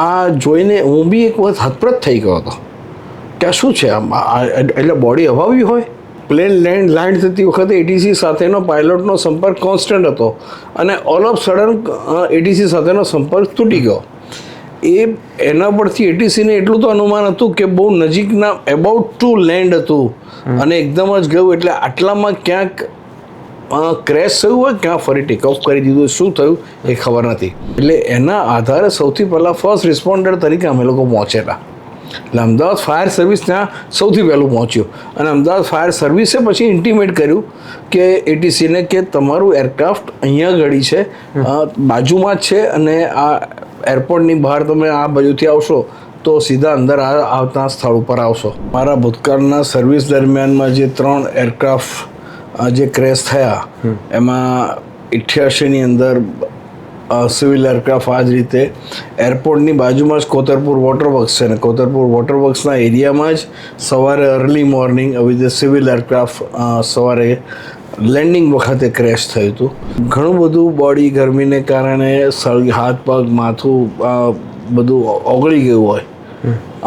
આ જોઈને હું બી એક વખત હતપ્રત થઈ ગયો હતો કે આ શું છે આમ એટલે બોડી હવાવી હોય. પ્લેન લેન્ડ થતી વખતે એટીસી સાથેનો પાયલોટનો સંપર્ક કોન્સ્ટન્ટ હતો અને ઓલ ઓફ સડન એટીસી સાથેનો સંપર્ક તૂટી ગયો. એના પરથી એટીસીને એટલું તો અનુમાન હતું કે બહુ નજીકના એબાઉટ ટુ લેન્ડ હતું અને એકદમ જ ગયું, એટલે આટલામાં ક્યાંક ક્રેશ થયું હોય, ક્યાં ફરી ટેકઓફ કરી દીધું, શું થયું એ ખબર નથી. એટલે એના આધારે સૌથી પહેલાં ફર્સ્ટ રિસ્પોન્ડર તરીકે અમે લોકો પહોંચેલા. એટલે અમદાવાદ ફાયર સર્વિસ ત્યાં સૌથી પહેલું પહોંચ્યું અને અમદાવાદ ફાયર સર્વિસે પછી ઇન્ટિમેટ કર્યું કે એટીસીને કે તમારું એરક્રાફ્ટ અહીંયા ગળી છે, બાજુમાં જ છે અને આ એરપોર્ટની બહાર તમે આ બાજુથી આવશો તો સીધા અંદર આવતા સ્થળ ઉપર આવશો. મારા ભૂતકાળના સર્વિસ દરમિયાનમાં જે 3 એરક્રાફ્ટ જે ક્રેશ થયા એમાં 88ની અંદર સિવિલ એરક્રાફ્ટ આ જ રીતે એરપોર્ટની બાજુમાં જ કોતરપુર વોટરવર્ક્સ છે ને કોતરપુર વોટરવર્ક્સના એરિયામાં જ સવારે અર્લી મોર્નિંગ આવી રીતે સિવિલ એરક્રાફ્ટ સવારે લેન્ડિંગ વખતે ક્રેશ થયું હતું. ઘણું બધું બોડી ગરમીને કારણે હાથ પગ માથું બધું ઓગળી ગયું હોય,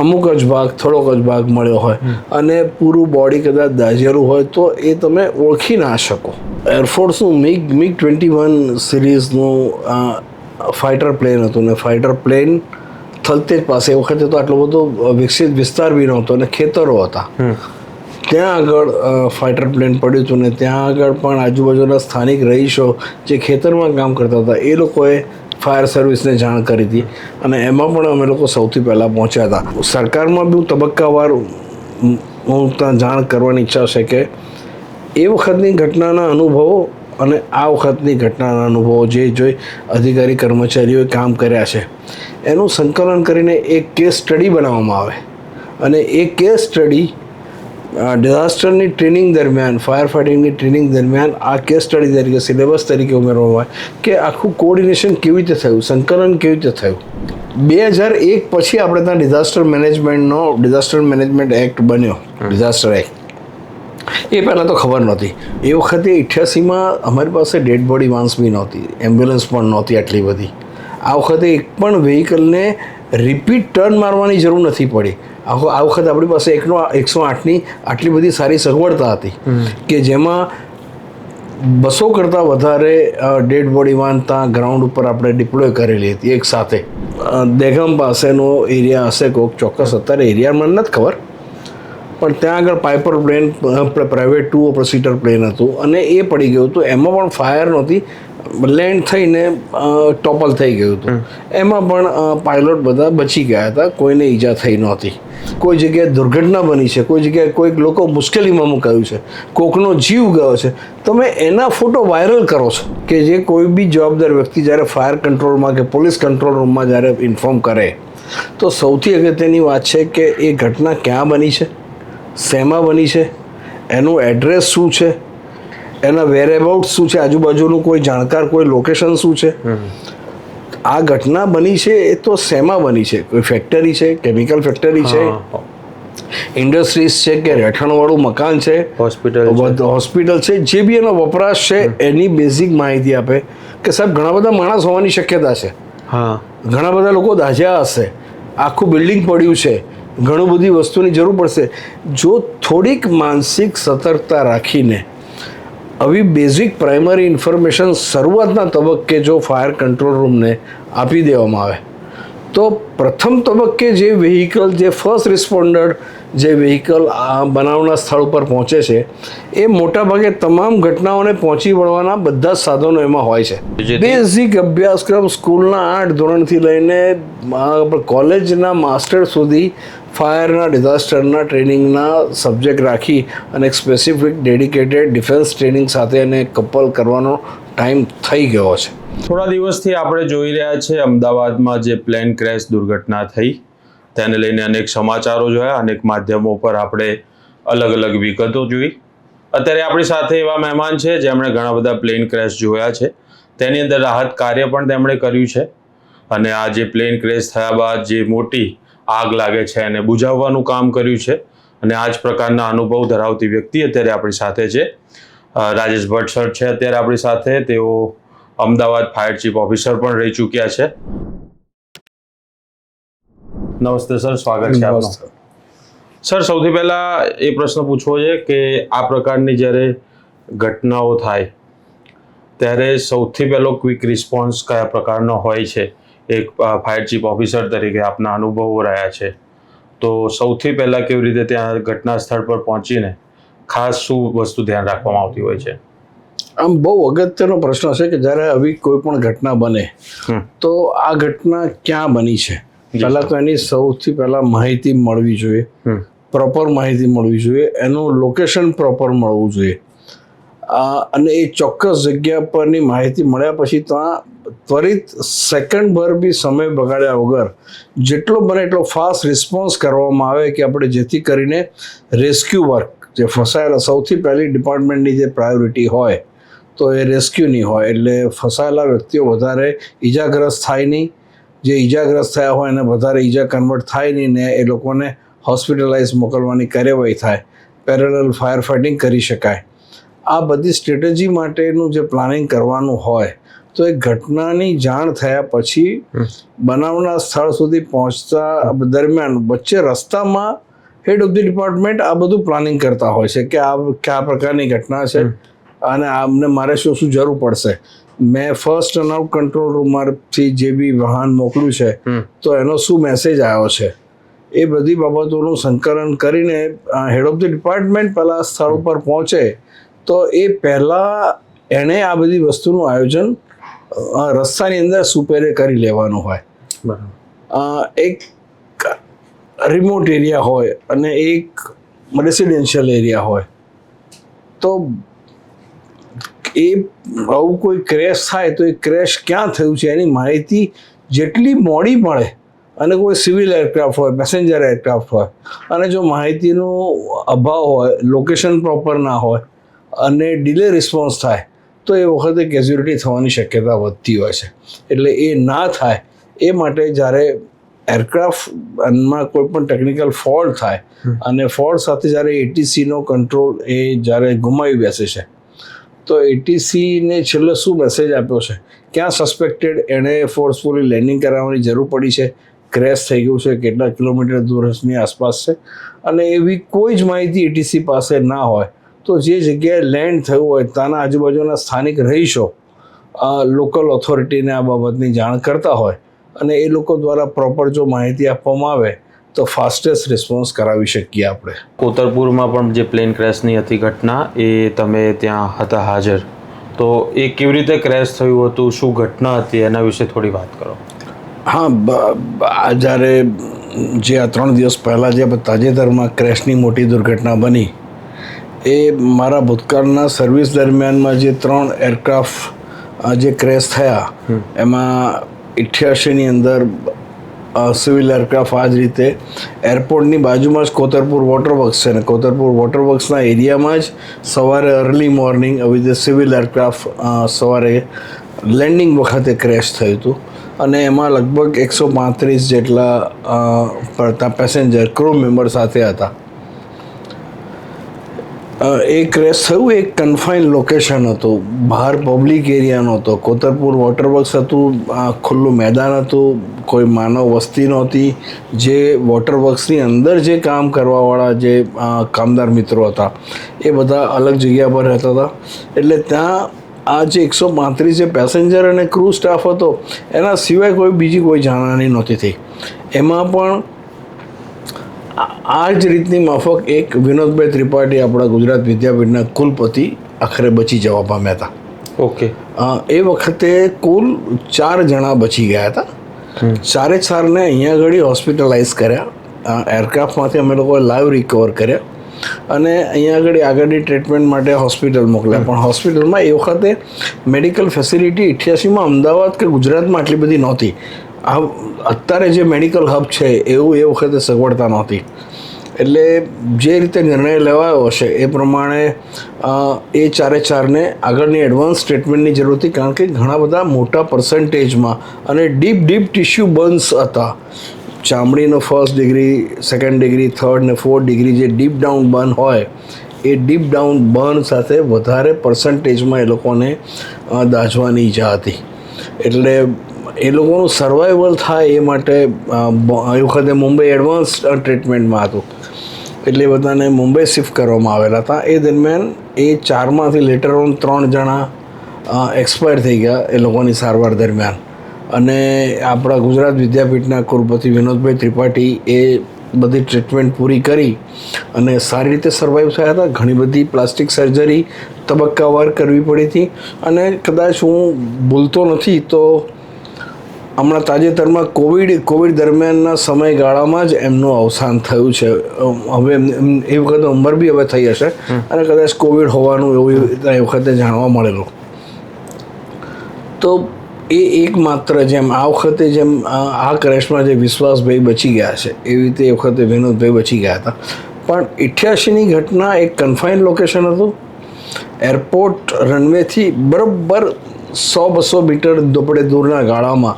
અમુક જ ભાગ થોડોક જ ભાગ મળ્યો હોય અને પૂરું બોડી કદાચ દાઝેલું હોય તો એ તમે ઓળખી ના શકો. એરફોર્સનું મિગ 21 સિરીઝનું ફાઇટર પ્લેન હતું ને ફાઇટર પ્લેન થલતેજ પાસે એ વખતે તો આટલો બધો વિકસિત વિસ્તાર બી નહોતો અને ખેતરો હતા. ત્યાં આગળ ફાઇટર પ્લેન પડ્યું હતું ને ત્યાં આગળ પણ આજુબાજુના સ્થાનિક રહીશો જે ખેતરમાં કામ કરતા હતા એ લોકોએ ફાયર સર્વિસને જાણ કરી હતી અને એમાં પણ અમે લોકો સૌથી પહેલાં પહોંચ્યા હતા. સરકારમાં બી તબક્કાવાર હું ત્યાં જાણ કરવાની ઈચ્છા છે કે એ વખતની ઘટનાના અનુભવો અને આ વખતની ઘટનાના અનુભવો જે જોઈ અધિકારી કર્મચારીઓએ કામ કર્યા છે એનું સંકલન કરીને એક કેસ સ્ટડી બનાવવામાં આવે અને એ કેસ સ્ટડી ડિઝાસ્ટરની ટ્રેનિંગ દરમિયાન ફાયર ફાઇટિંગની ટ્રેનિંગ દરમિયાન આ કેસ સ્ટડી તરીકે સિલેબસ તરીકે ઉમેરવામાં આવે કે આખું કોઓર્ડિનેશન કેવી રીતે થયું, સંકલન કેવી રીતે થયું. 2001 પછી આપણે ત્યાં ડિઝાસ્ટર મેનેજમેન્ટ એક્ટ બન્યો, ડિઝાસ્ટર એક્ટ. એ પહેલાં તો ખબર નહોતી. એ વખતે 88માં અમારી પાસે ડેડ બોડી વાન્સ બી નહોતી, એમ્બ્યુલન્સ પણ નહોતી આટલી બધી. આ વખતે એક પણ વ્હીકલને રિપીટ ટર્ન મારવાની જરૂર નથી પડી. આ વખતે આપણી પાસે 108ની આટલી બધી સારી સગવડતા હતી કે જેમાં 200 કરતાં વધારે ડેડ બોડી વાન ત્યાં ગ્રાઉન્ડ ઉપર આપણે ડિપ્લોય કરેલી હતી એક સાથે. દહેગામ પાસેનો એરિયા હશે કોઈક ચોક્કસ, અત્યારે એરિયા મને નથી ખબર, પણ ત્યાં આગળ piper plane private 2 seater plane હતું અને એ પડી ગયું હતું. એમાં પણ ફાયર નહોતી, લેન્ડ થઈને ટોપલ થઈ ગયું હતું. એમાં પણ પાયલોટ બધા બચી ગયા હતા, કોઈને ઈજા થઈ નહોતી. કોઈ જગ્યાએ દુર્ઘટના બની છે, કોઈ જગ્યાએ કોઈક લોકો મુશ્કેલીમાં મુકાયું છે, કોઈકનો જીવ ગયો છે, તમે એના ફોટો વાયરલ કરો છો કે જે કોઈ બી જવાબદાર વ્યક્તિ જ્યારે ફાયર કંટ્રોલમાં કે પોલીસ કંટ્રોલ રૂમમાં જ્યારે ઇન્ફોર્મ કરે તો સૌથી અગત્યની વાત છે કે એ ઘટના ક્યાં બની છે, શેમાં બની છે, એનું એડ્રેસ શું છે, એના વેરએબાઉટ શું છે, આજુબાજુનું કોઈ જાણકાર કોઈ લોકેશન શું છે. આ ઘટના બની છે એ તો શેમાં બની છે, કોઈ ફેક્ટરી છે, કેમિકલ ફેક્ટરી છે, ઇન્ડસ્ટ્રીઝ છે કે રહેઠાણવાળું મકાન છે, હોસ્પિટલ છે, જે બી એનો વપરાશ છે એની બેઝિક માહિતી આપે કે સાહેબ ઘણા બધા માણસ હોવાની શક્યતા છે, ઘણા બધા લોકો દાઝ્યા હશે, આખું બિલ્ડિંગ પડ્યું છે, ઘણું બધી વસ્તુની જરૂર પડશે. જો થોડીક માનસિક સતર્કતા રાખીને આવી બેઝિક પ્રાઇમરી ઇન્ફોર્મેશન શરૂઆતના તબક્કે જો ફાયર કંટ્રોલ રૂમને આપી દેવામાં આવે તો પ્રથમ તબક્કે જે વ્હીકલ, જે ફર્સ્ટ રિસ્પોન્ડર જે વ્હીકલ બનાવના સ્થળ ઉપર પહોંચે છે એ મોટાભાગે તમામ ઘટનાઓને પહોંચી વળવાના બધા જ સાધનો એમાં હોય છે. બેઝિક અભ્યાસક્રમ સ્કૂલના 8 ધોરણથી લઈને કોલેજના માસ્ટર સુધી ફાયરના ડિઝાસ્ટરના ટ્રેનિંગના સબ્જેક્ટ રાખી અને એક સ્પેસિફિક ડેડિકેટેડ ડિફેન્સ ટ્રેનિંગ સાથે એને કપલ કરવાનો ટાઈમ થઈ ગયો છે. થોડા દિવસથી આપણે જોઈ રહ્યા છીએ અમદાવાદમાં જે પ્લેન ક્રેશ દુર્ઘટના થઈ તેને લઈને અનેક સમાચારો જોયા, અનેક માધ્યમો પર આપણે અલગ અલગ વિગતો જોઈ. અત્યારે આપણી સાથે એવા મહેમાન છે જેમણે ઘણા બધા પ્લેન ક્રેશ જોયા છે, તેની અંદર રાહત કાર્ય પણ તેમણે કર્યું છે અને આ જે પ્લેન ક્રેશ થયા બાદ જે મોટી આગ લાગે છે એને બુઝાવવાનું કામ કર્યું છે અને આ જ પ્રકારના અનુભવ ધરાવતી વ્યક્તિ અત્યારે આપણી સાથે છે. રાજેશ ભટ્ટ સર છે અત્યારે આપણી સાથે. તેઓ અમદાવાદ ફાયર ચીફ ઓફિસર પણ રહી ચૂક્યા છે. નમસ્તે સર, સ્વાગત છે આપનું. સર, સૌથી પહેલા એ પ્રશ્ન પૂછવો છે કે આ પ્રકારની જ્યારે ઘટનાઓ થાય ત્યારે સૌથી પહેલો ક્વિક રિસ્પોન્સ કયા પ્રકારનો હોય છે? એક ફાયર ચીફ ઓફિસર તરીકે આપના અનુભવો રહ્યા છે, તો સૌથી પહેલા કેવી રીતે ત્યાં ઘટના સ્થળ પર પહોંચીને ખાસ શું વસ્તુ ધ્યાન રાખવામાં આવતી હોય છે? આમ બહુ અગત્યનો પ્રશ્ન છે કે જ્યારે આવી કોઈ પણ ઘટના બને તો આ ઘટના ક્યાં બની છે, પહેલા તો એની સૌથી પહેલા માહિતી મળવી જોઈએ, પ્રોપર માહિતી મળવી જોઈએ, એનું લોકેશન પ્રોપર મળવું જોઈએ, અને એ ચોક્કસ જગ્યા પરની માહિતી મળ્યા પછી ત્યાં ત્વરિત સેકન્ડ ભર બી સમય બગાડ્યા વગર જેટલો બને એટલો ફાસ્ટ રિસ્પોન્સ કરવામાં આવે કે આપણે જેથી કરીને રેસ્ક્યુ વર્ક, જે ફસાયેલા સૌથી પહેલી ડિપાર્ટમેન્ટની જે પ્રાયોરિટી હોય તો એ રેસ્ક્યુની હોય, એટલે ફસાયેલા વ્યક્તિઓ વધારે ઈજાગ્રસ્ત થાય નહીં, જે ઈજાગ્રસ્ત થયા હોય એને વધારે ઈજા કન્વર્ટ થાય નહીં ને એ લોકોને હોસ્પિટલાઇઝ મોકલવાની કાર્યવાહી થાય, પેરેલલ ફાયર ફાઇટિંગ કરી શકાય. આ બધી સ્ટ્રેટેજી માટેનું જે પ્લાનિંગ કરવાનું હોય તો એ ઘટનાની જાણ થયા પછી બનાવના સ્થળ સુધી પહોંચતા દરમિયાન વચ્ચે રસ્તામાં હેડ ઓફ ધી ડિપાર્ટમેન્ટ આ બધું પ્લાનિંગ કરતા હોય છે કે આ કયા પ્રકારની ઘટના છે અને આમને મારે શું શું જરૂર પડશે. મેં ફર્સ્ટ ટર્નઆઉટ કંટ્રોલ રૂમમાંથી જે બી વાહન મોકલ્યું છે તો એનો શું મેસેજ આવ્યો છે, એ બધી બાબતોનું સંકલન કરીને હેડ ઓફ ધી ડિપાર્ટમેન્ટ પહેલાં સ્થળ ઉપર પહોંચે તો એ પહેલાં એણે આ બધી વસ્તુનું આયોજન રસ્તાની અંદર સુપેરે કરી લેવાનું હોય. એક રિમોટ એરિયા હોય અને એક રેસિડેન્શિયલ એરિયા હોય તો એ આવું કોઈ ક્રેશ થાય તો એ ક્રેશ ક્યાં થયું છે એની માહિતી જેટલી મોડી મળે, અને કોઈ સિવિલ એરક્રાફ્ટ હોય, પેસેન્જર એરક્રાફ્ટ હોય, અને જો માહિતીનો અભાવ હોય, લોકેશન પ્રોપર ના હોય અને ડિલે રિસ્પોન્સ થાય તો એ વખતે કેઝ્યુલિટી થવાની શક્યતા વધતી હોય છે. એટલે એ ના થાય એ માટે જ્યારે એરક્રાફ્ટમાં કોઈ પણ ટેકનિકલ ફોલ્ટ થાય અને ફોલ્ટ સાથે જ્યારે એટીસીનો કંટ્રોલ એ જ્યારે ગુમાવી બેસે છે તો એટીસીને છેલ્લે શું મેસેજ આપ્યો છે, ક્યાં સસ્પેક્ટેડ એણે ફોર્સફુલી લેન્ડિંગ કરાવવાની જરૂર પડી છે, ક્રેશ થઈ ગયું છે, કેટલા કિલોમીટર દૂરની આસપાસ છે, અને એવી કોઈ જ માહિતી એટીસી પાસે ના હોય તો જે જગ્યાએ લેન્ડ થયું હોય ત્યાંના આજુબાજુના સ્થાનિક રહીશો લોકલ ઓથોરિટીને આ બાબતની જાણ કરતા હોય અને એ લોકો દ્વારા પ્રોપર જો માહિતી આપવામાં આવે તો ફાસ્ટેસ્ટ રિસ્પોન્સ કરાવી શકીએ આપણે. કોતરપુરમાં પણ જે પ્લેન ક્રેશની હતી ઘટના, એ તમે ત્યાં હતા હાજર, તો એ કેવી રીતે ક્રેશ થયું હતું, શું ઘટના હતી, એના વિશે થોડી વાત કરો. હા, જ્યારે જે આ 3 દિવસ પહેલાં જે તાજેતરમાં ક્રેશની મોટી દુર્ઘટના બની એ મારા ભૂતકાળના સર્વિસ દરમિયાનમાં જે 3 એરક્રાફ્ટ જે ક્રેશ થયા એમાં 88ની અંદર સિવિલ એરક્રાફ્ટ આ જ રીતે એરપોર્ટની બાજુમાં જ કોતરપુર વોટરવર્ક્સ છે, અને કોતરપુર વોટરવર્ક્સના એરિયામાં જ સવારે અર્લી મોર્નિંગ આવી રીતે સિવિલ એરક્રાફ્ટ સવારે લેન્ડિંગ વખતે ક્રેશ થયું હતું અને એમાં લગભગ 135 જેટલા પડતા પેસેન્જર ક્રૂ મેમ્બર સાથે હતા. એ ક્રેશ થયું એક કન્ફાઇન લોકેશન હતું, બહાર પબ્લિક એરિયા નહોતો, કોતરપુર વોટરવર્ક્સ હતું, ખુલ્લું મેદાન હતું, કોઈ માનવ વસ્તી નહોતી, જે વોટરવર્ક્સની અંદર જે કામ કરવાવાળા જે કામદાર મિત્રો હતા એ બધા અલગ જગ્યા પર રહેતા હતા. એટલે ત્યાં આ જે 135 જે પેસેન્જર અને ક્રૂ સ્ટાફ હતો એના સિવાય કોઈ બીજી કોઈ જાનહાની નહોતી થઈ. એમાં પણ આ જ રીતની માફક એક વિનોદભાઈ ત્રિપાઠી આપણા ગુજરાત વિદ્યાપીઠના કુલપતિ આખરે બચી જવા પામ્યા હતા. ઓકે. એ વખતે કુલ 4 જણા બચી ગયા હતા. 4 અહીંયા આગળ હોસ્પિટલાઇઝ કર્યા, એરક્રાફ્ટમાંથી અમે લોકોએ લાઈવ રિકવર કર્યા અને અહીંયા આગળની ટ્રીટમેન્ટ માટે હોસ્પિટલ મોકલ્યા. પણ હોસ્પિટલમાં એ વખતે મેડિકલ ફેસિલિટી 88માં અમદાવાદ કે ગુજરાતમાં આટલી બધી નહોતી. આ અત્યારે જે મેડિકલ હબ છે એવું એ વખતે સગવડતા નહોતી. એટલે જે રીતે નિર્ણય લેવાયો હશે એ પ્રમાણે એ 4ને આગળની એડવાન્સ ટ્રીટમેન્ટની જરૂર હતી, કારણ કે ઘણા બધા મોટા પર્સન્ટેજમાં અને ડીપ ટિશ્યુ બર્ન્સ હતા. ચામડીનો 1st degree, 2nd degree, 3rd ને 4th ડિગ્રી જે ડીપ ડાઉન બર્ન હોય એ ડીપ ડાઉન બર્ન સાથે વધારે પર્સન્ટેજમાં એ લોકોને દાઝવાની ઈજા હતી. એટલે એ લોકોનું સર્વાઈવલ થાય એ માટે એ વખતે મુંબઈ એડવાન્સ ટ્રીટમેન્ટમાં હતું, એટલે એ બધાને મુંબઈ શિફ્ટ કરવામાં આવેલા હતા. એ દરમિયાન એ 4માંથી લેટર ઓન 3 જણા એક્સપાયર થઈ ગયા એ લોકોની સારવાર દરમિયાન. અને આપણા ગુજરાત વિદ્યાપીઠના કુલપતિ વિનોદભાઈ ત્રિપાઠી એ બધી ટ્રીટમેન્ટ પૂરી કરી અને સારી રીતે સર્વાઈવ થયા હતા. ઘણી બધી પ્લાસ્ટિક સર્જરી તબક્કાવાર કરવી પડી હતી. અને કદાચ હું ભૂલતો નથી તો હમણાં તાજેતરમાં કોવિડ દરમિયાનના સમયગાળામાં જ એમનું અવસાન થયું છે. હવે એ વખતે ઉંમર બી હવે થઈ હશે અને કદાચ કોવિડ હોવાનું એવું એ વખતે જાણવા મળેલું. તો એ એકમાત્ર જેમ આ વખતે જેમ આ ક્રેશમાં જે વિશ્વાસભાઈ બચી ગયા છે એવી રીતે એ વખતે વિનોદભાઈ બચી ગયા હતા. પણ 88ની ઘટના એક કન્ફાઇન લોકેશન હતું. એરપોર્ટ રનવેથી બરાબર 100-200 મીટર આપણે દૂરના ગાળામાં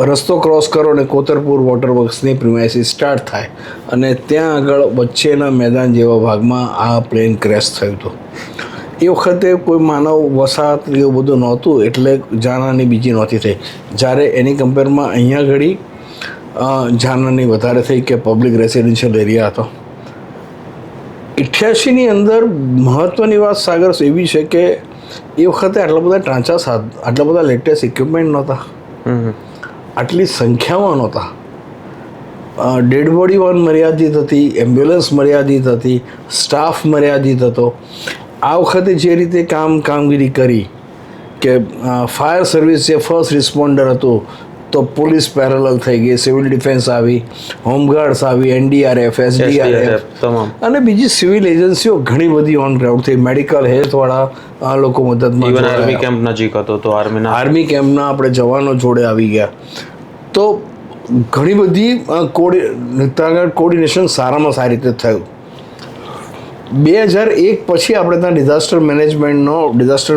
રસ્તો ક્રોસ કરો ને કોતરપુર વોટર વર્ક્સની પ્રિમાઇસીસ સ્ટાર્ટ થાય અને ત્યાં આગળ વચ્ચેના મેદાન જેવા ભાગમાં આ પ્લેન ક્રેશ થયું હતું. એ વખતે કોઈ માનવ વસાહત એવું બધું નહોતું એટલે જાનહાની બીજી નહોતી થઈ. જ્યારે એની કમ્પેરમાં અહીંયા ઘડી જાનહાની વધારે થઈ કે પબ્લિક રેસિડેન્શિયલ એરિયા હતો. 88ની અંદર મહત્ત્વની વાત સાગર એવી છે કે એ વખતે આટલા બધા આટલા બધા લેટેસ્ટ ઇક્વિપમેન્ટ નહોતા, આટલી સંખ્યામાં નહોતા. ડેડ બોડી વાન મર્યાદિત હતી, એમ્બ્યુલન્સ મર્યાદિત હતી, સ્ટાફ મર્યાદિત હતો. આ વખતે જે રીતે કામગીરી કરી કે ફાયર સર્વિસ જે ફર્સ્ટ રિસ્પોન્ડર હતું તો પોલીસ પેરેલલ થઈ ગઈ, સિવિલ ડિફેન્સ આવી, હોમગાર્ડ્સ આવી, NDRF, SDRF અને બીજી સિવિલ એજન્સીઓ ઘણી બધી ઓન ગ્રાઉન્ડ થઈ. મેડિકલ હેલ્થવાળા લોકો મદદમાં, આર્મી કેમ્પ નજીક હતો તો આર્મી કેમ્પના આપણે જવાનો જોડે આવી ગયા. તો ઘણી બધી કોર્ડિનેશન સારામાં સારી રીતે થયું. 2001 પછી આપણે ત્યાં ડિઝાસ્ટર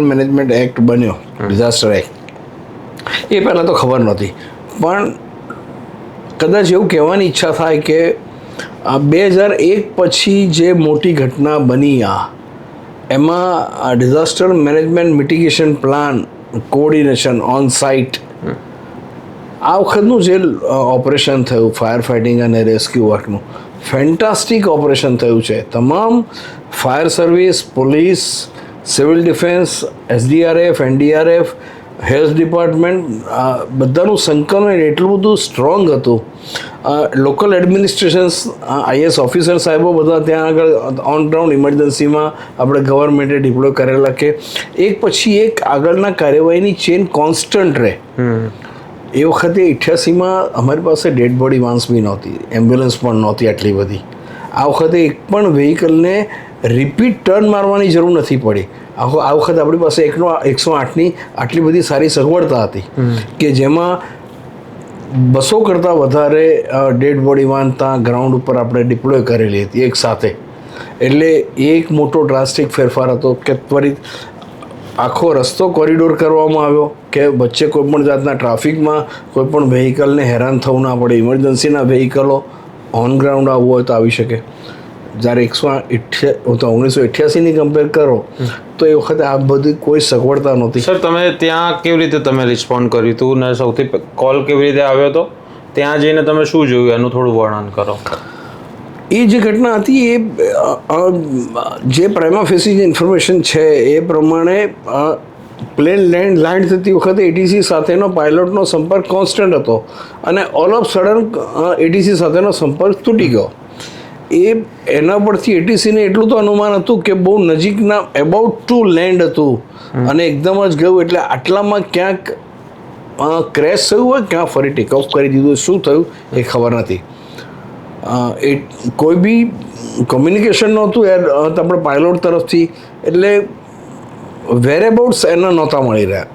મેનેજમેન્ટ એક્ટ બન્યો, ડિઝાસ્ટર એક્ટ. એ પહેલાં તો ખબર નહોતી, પણ કદાચ એવું કહેવાની ઈચ્છા થાય કે 2001 પછી જે મોટી ઘટના બની એમાં disaster management mitigation plan coordination on site આ વખતનું જે ઓપરેશન થયું ફાયર ફાઇટિંગ અને રેસ્ક્યુ વર્કનું ફેન્ટાસ્ટિક ઓપરેશન થયું છે. તમામ fire service, police, civil defence, SDRF, NDRF, health department બધાનું સંકલન એટલું બધું સ્ટ્રોંગ હતું. લોકલ એડમિનિસ્ટ્રેશન્સ, IAS ઓફિસર સાહેબો બધા ત્યાં આગળ ઓન ગ્રાઉન્ડ ઇમરજન્સીમાં આપણે ગવર્મેન્ટે ડિપ્લોય કરેલા કે એક પછી એક આગળના કાર્યવાહીની ચેન કોન્સ્ટન્ટ રહે. એ વખતે 88માં અમારી પાસે ડેડ બોડી વાન્સ બી નહોતી, એમ્બ્યુલન્સ પણ નહોતી આટલી બધી. આ વખતે એક પણ વ્હીકલને રિપીટ ટર્ન મારવાની જરૂર નથી પડી. આ વખતે આપણી પાસે 108ની આટલી બધી સારી સગવડતા હતી કે જેમાં 200 કરતાં વધારે ડેડ બોડી વાન ત્યાં ગ્રાઉન્ડ ઉપર આપણે ડિપ્લોય કરેલી હતી એક સાથે. એટલે એક મોટો ડ્રાસ્ટિક ફેરફાર હતો કે ત્વરિત આખો રસ્તો કોરિડોર કરવામાં આવ્યો કે વચ્ચે કોઈપણ જાતના ટ્રાફિકમાં કોઈપણ વ્હીકલને હેરાન થવું ના પડે. ઇમરજન્સીના વ્હીકલો ઓન ગ્રાઉન્ડ આવવું હોય તો આવી શકે. જ્યારે 1988ની કમ્પેર કરો તો એ વખતે આ બધી કોઈ સગવડતા નહોતી. સર, તમે ત્યાં કેવી રીતે તમે રિસ્પોન્ડ કર્યું હતું ને સૌથી કોલ કેવી રીતે આવ્યો હતો? ત્યાં જઈને તમે શું જોયું એનું થોડું વર્ણન કરો. એ જે ઘટના હતી એ જે પ્રાઇમા ફેસી જે ઇન્ફોર્મેશન છે એ પ્રમાણે પ્લેન લેન્ડ થતી વખતે ATC સાથેનો પાયલોટનો સંપર્ક કોન્સ્ટન્ટ હતો અને ઓલ ઓફ સડન ATC સાથેનો સંપર્ક તૂટી ગયો. એના પરથી ATCને એટલું તો અનુમાન હતું કે બહુ નજીકના એબાઉટ ટુ લેન્ડ હતું અને એકદમ જ ગયું. એટલે આટલામાં ક્યાંક ક્રેશ થયું હોય, ક્યાં ફરી ટેક ઓફ કરી દીધું, શું થયું એ ખબર નથી. એ કોઈ બી કોમ્યુનિકેશન નહોતું આપણે પાયલોટ તરફથી, એટલે વેરેબાઉટ્સ એના નહોતા મળી રહ્યા.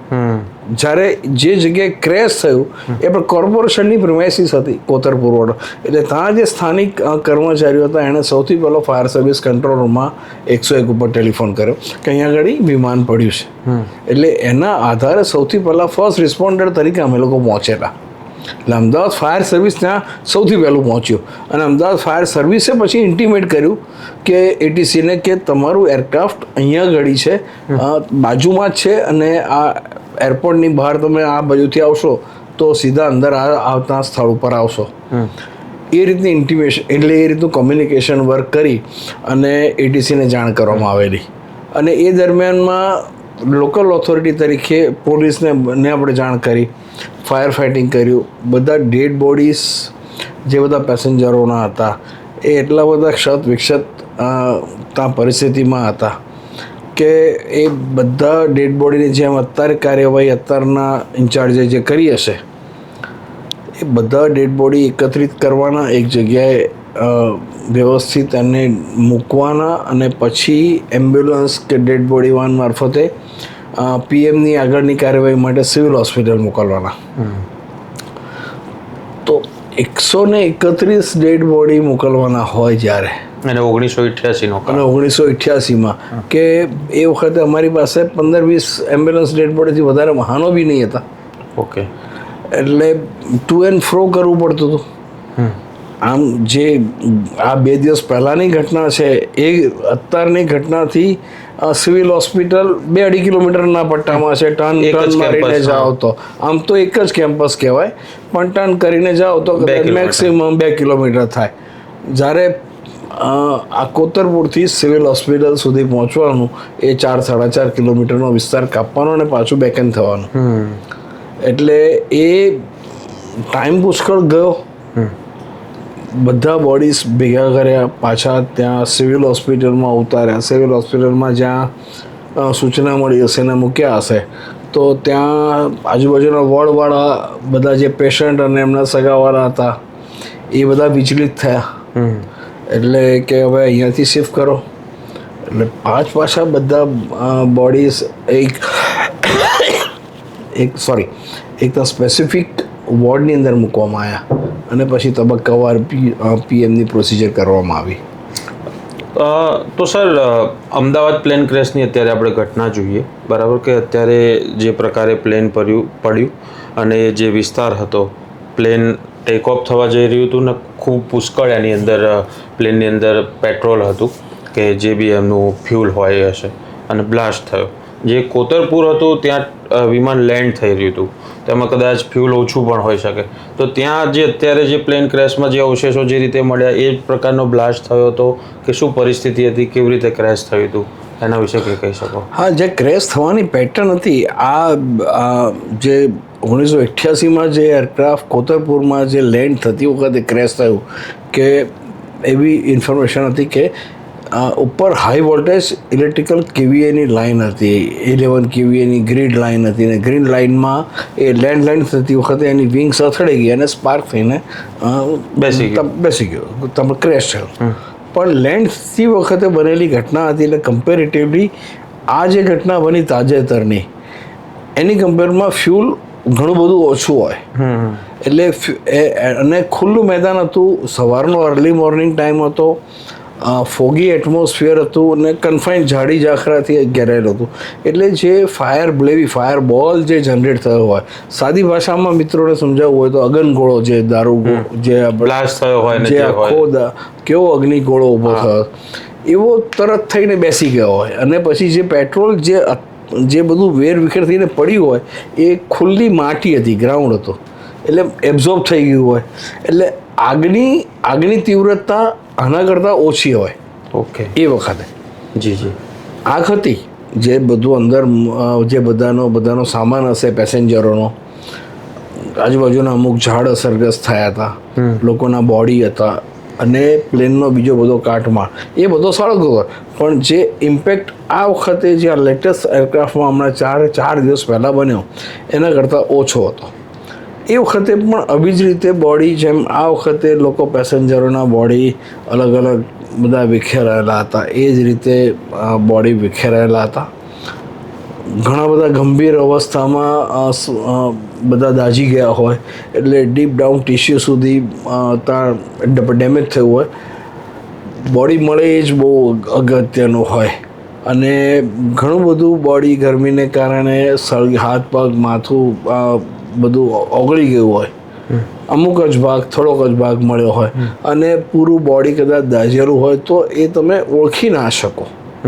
જ્યારે જે જગ્યાએ ક્રેશ થયું એ પણ કોર્પોરેશનની પ્રિમાઇસીસ હતી કોતરપુર રોડ. એટલે ત્યાં જે સ્થાનિક કર્મચારીઓ હતા એણે સૌથી પહેલો ફાયર સર્વિસ કંટ્રોલ રૂમમાં 101 ઉપર ટેલિફોન કર્યો કે અહીંયા આગળ વિમાન પડ્યું છે. એટલે એના આધારે સૌથી પહેલાં ફર્સ્ટ રિસ્પોન્ડર તરીકે અમે લોકો પહોંચેલા. એટલે અમદાવાદ ફાયર સર્વિસ ત્યાં સૌથી પહેલું પહોંચ્યું અને અમદાવાદ ફાયર સર્વિસે પછી ઇન્ટિમેટ કર્યું કે ATCને કે તમારું એરક્રાફ્ટ અહીંયા ગળી છે, બાજુમાં જ છે અને આ એરપોર્ટની બહાર તમે આ બાજુથી આવશો તો સીધા અંદર આવતા સ્થળ ઉપર આવશો. એ રીતની ઇન્ટિમેશન એટલે એ રીતનું કોમ્યુનિકેશન વર્ક કરી અને એટીસીને જાણ કરવામાં આવેલી. અને એ દરમિયાનમાં લોકલ ઓથોરિટી તરીકે પોલીસને આપણે જાણ કરી, ફાયર ફાઇટિંગ કર્યું. બધા ડેડ બોડીઝ જે બધા પેસેન્જરોના હતા એ એટલા બધા ક્ષત વિક્ષત ત્યાં પરિસ્થિતિમાં હતા કે એ બધા ડેડ બોડીની જેમ અત્યારે કાર્યવાહી અત્યારના ઇન્ચાર્જે જે કરી હશે એ બધા ડેડ બોડી એકત્રિત કરવાના, એક જગ્યાએ વ્યવસ્થિત એને મૂકવાના અને પછી એમ્બ્યુલન્સ કે ડેડ બોડી વાન મારફતે પીએમની આગળની કાર્યવાહી માટે સિવિલ હોસ્પિટલ મોકલવાના. તો 131 ડેડ બોડી મોકલવાના હોય જ્યારે અને 1988માં કે એ વખતે અમારી પાસે 15-20 એમ્બ્યુલન્સ ડેડ બોડીથી વધારે વાહનો બી નહીં હતા. ઓકે. એટલે ટુ એન્ડ ફ્રો કરવું પડતું હતું. આમ જે આ 2 દિવસ પહેલાંની ઘટના છે એ અત્યારની ઘટનાથી સિવિલ હોસ્પિટલ 2-2.5 કિલોમીટરના પટ્ટામાં છે. ટર્ન મારીને જાઓ તો આમ તો એક જ કેમ્પસ કહેવાય, પણ ટર્ન કરીને જાઓ તો મેક્સિમમ 2 કિલોમીટર થાય. જ્યારે આ કોતરપુરથી સિવિલ હોસ્પિટલ સુધી પહોંચવાનું એ 4-4.5 કિલોમીટરનો વિસ્તાર કાપવાનો અને પાછું બેકએન્ડ થવાનું. એટલે એ ટાઈમ પુષ્કળ ગયો. બધા બોડીઝ ભેગા કર્યા, પાછા ત્યાં સિવિલ હોસ્પિટલમાં ઉતાર્યા. સિવિલ હોસ્પિટલમાં જ્યાં સૂચના મળી હશે ને મૂક્યા હશે તો ત્યાં આજુબાજુના વોર્ડવાળા બધા જે પેશન્ટ અને એમના સગાવાળા હતા એ બધા વિચલિત થયા. એટલે કે હવે અહીંયાથી શિફ્ટ કરો. એટલે પાછા બધા બોડીઝ એક સ્પેસિફિક વોર્ડની અંદર મૂકવામાં આવ્યા અને પછી તબક્કાવાર પીએમની પ્રોસિજર કરવામાં આવી. તો સર, અમદાવાદ પ્લેન ક્રેશની અત્યારે આપણે ઘટના જોઈએ, બરાબર, કે અત્યારે જે પ્રકારે પ્લેન પડ્યું અને જે વિસ્તાર હતો, પ્લેન ટેક ઓફ થવા જઈ રહ્યું હતું ને ખૂબ પુષ્કળ એની અંદર પ્લેનની અંદર પેટ્રોલ હતું કે જે બી એમનું ફ્યુલ હોય એ હશે, અને બ્લાસ્ટ થયો. જે કોતરપુર હતું ત્યાં વિમાન લેન્ડ થઈ રહ્યું હતું, તેમાં કદાચ ફ્યુલ ઓછું પણ હોઈ શકે. તો ત્યાં જે અત્યારે જે પ્લેન ક્રેશમાં જે અવશેષો જે રીતે મળ્યા એ જ પ્રકારનો બ્લાસ્ટ થયો હતો કે શું પરિસ્થિતિ હતી, કેવી રીતે ક્રેશ થયું હતું, એના વિશે કંઈ કહી શકો? હા, જે ક્રેશ થવાની પેટર્ન હતી, આ જે 1988માં જે એરક્રાફ્ટ કોતરપુરમાં જે લેન્ડ થતી વખતે ક્રેશ થયું કે એવી ઇન્ફોર્મેશન હતી કે ઉપર હાઈ વોલ્ટેજ ઇલેક્ટ્રિકલ કેવીએની લાઇન હતી, 11 કેવીએની ગ્રીડ લાઇન હતી ને ગ્રીન લાઇનમાં એ લેન્ડ થતી વખતે એની વિંગ્સ અથડાઈ ગઈ અને સ્પાર્ક થઈને બેસી ગયો, તમે ક્રેશ થયો. પણ લેન્ડ થતી વખતે બનેલી ઘટના હતી એટલે કમ્પેરેટિવલી આ જે ઘટના બની તાજેતરની એની કમ્પેરમાં ફ્યુલ ઘણું બધું ઓછું હોય. એટલે અને ખુલ્લું મેદાન હતું, સવારનો અર્લી મોર્નિંગ ટાઈમ હતો, ફોગી એટમોસ્ફિયર હતું અને કન્ફાઇન્ડ ઝાડી ઝાખરાથી ઘેરાયેલું હતું. એટલે જે ફાયર બોલ જે જનરેટ થયો હોય, સાદી ભાષામાં મિત્રોને સમજાવવું હોય તો અગનગોળો જે દારૂ જે બ્લાસ્ટ થયો હોય જે આખો કેવો અગ્નિગોળો ઊભો થયો એવો તરત થઈને બેસી ગયો હોય. અને પછી જે પેટ્રોલ જે બધું વેરવિખેર થઈને પડ્યું હોય એ ખુલ્લી માટી હતી, ગ્રાઉન્ડ હતો, એટલે એબ્ઝોર્બ થઈ ગયું હોય. એટલે આગની તીવ્રતા આના કરતાં ઓછી હોય. ઓકે. એ વખતે જી આગ હતી. જે બધું અંદર જે બધાનો સામાન હશે પેસેન્જરોનો, આજુબાજુના અમુક ઝાડ અસરગ્રસ્ત થયા હતા, લોકોના બોડી હતા અને પ્લેનનો બીજો બધો કાટમાળ એ બધો સળગતો હતો. પણ જે ઇમ્પેક્ટ આ વખતે જે આ લેટેસ્ટ એરક્રાફ્ટમાં હમણાં 4 દિવસ પહેલાં બન્યો એના કરતાં ઓછો હતો. એ વખતે પણ આવી જ રીતે બોડી જેમ આ વખતે લોકો પેસેન્જરોના બોડી અલગ અલગ બધા વિખેરાયેલા હતા એ જ રીતે બોડી વિખેરાયેલા હતા. ઘણા બધા ગંભીર અવસ્થામાં બધા દાઝી ગયા હોય, એટલે ડીપ ડાઉન ટિશ્યુ સુધી ત્યાં ડેમેજ થયું હોય. બોડી મળે એ જ બહુ અગત્યનું હોય. અને ઘણું બધું બોડી ગરમીને કારણે હાથ પગ માથું બધું ઓગળી ગયું હોય. અમુક જ ભાગ, થોડોક જ ભાગ મળ્યો હોય અને પૂરું બોડી કદાચ દાઝેલું હોય તો એ તમે ઓળખી ના શકો. એ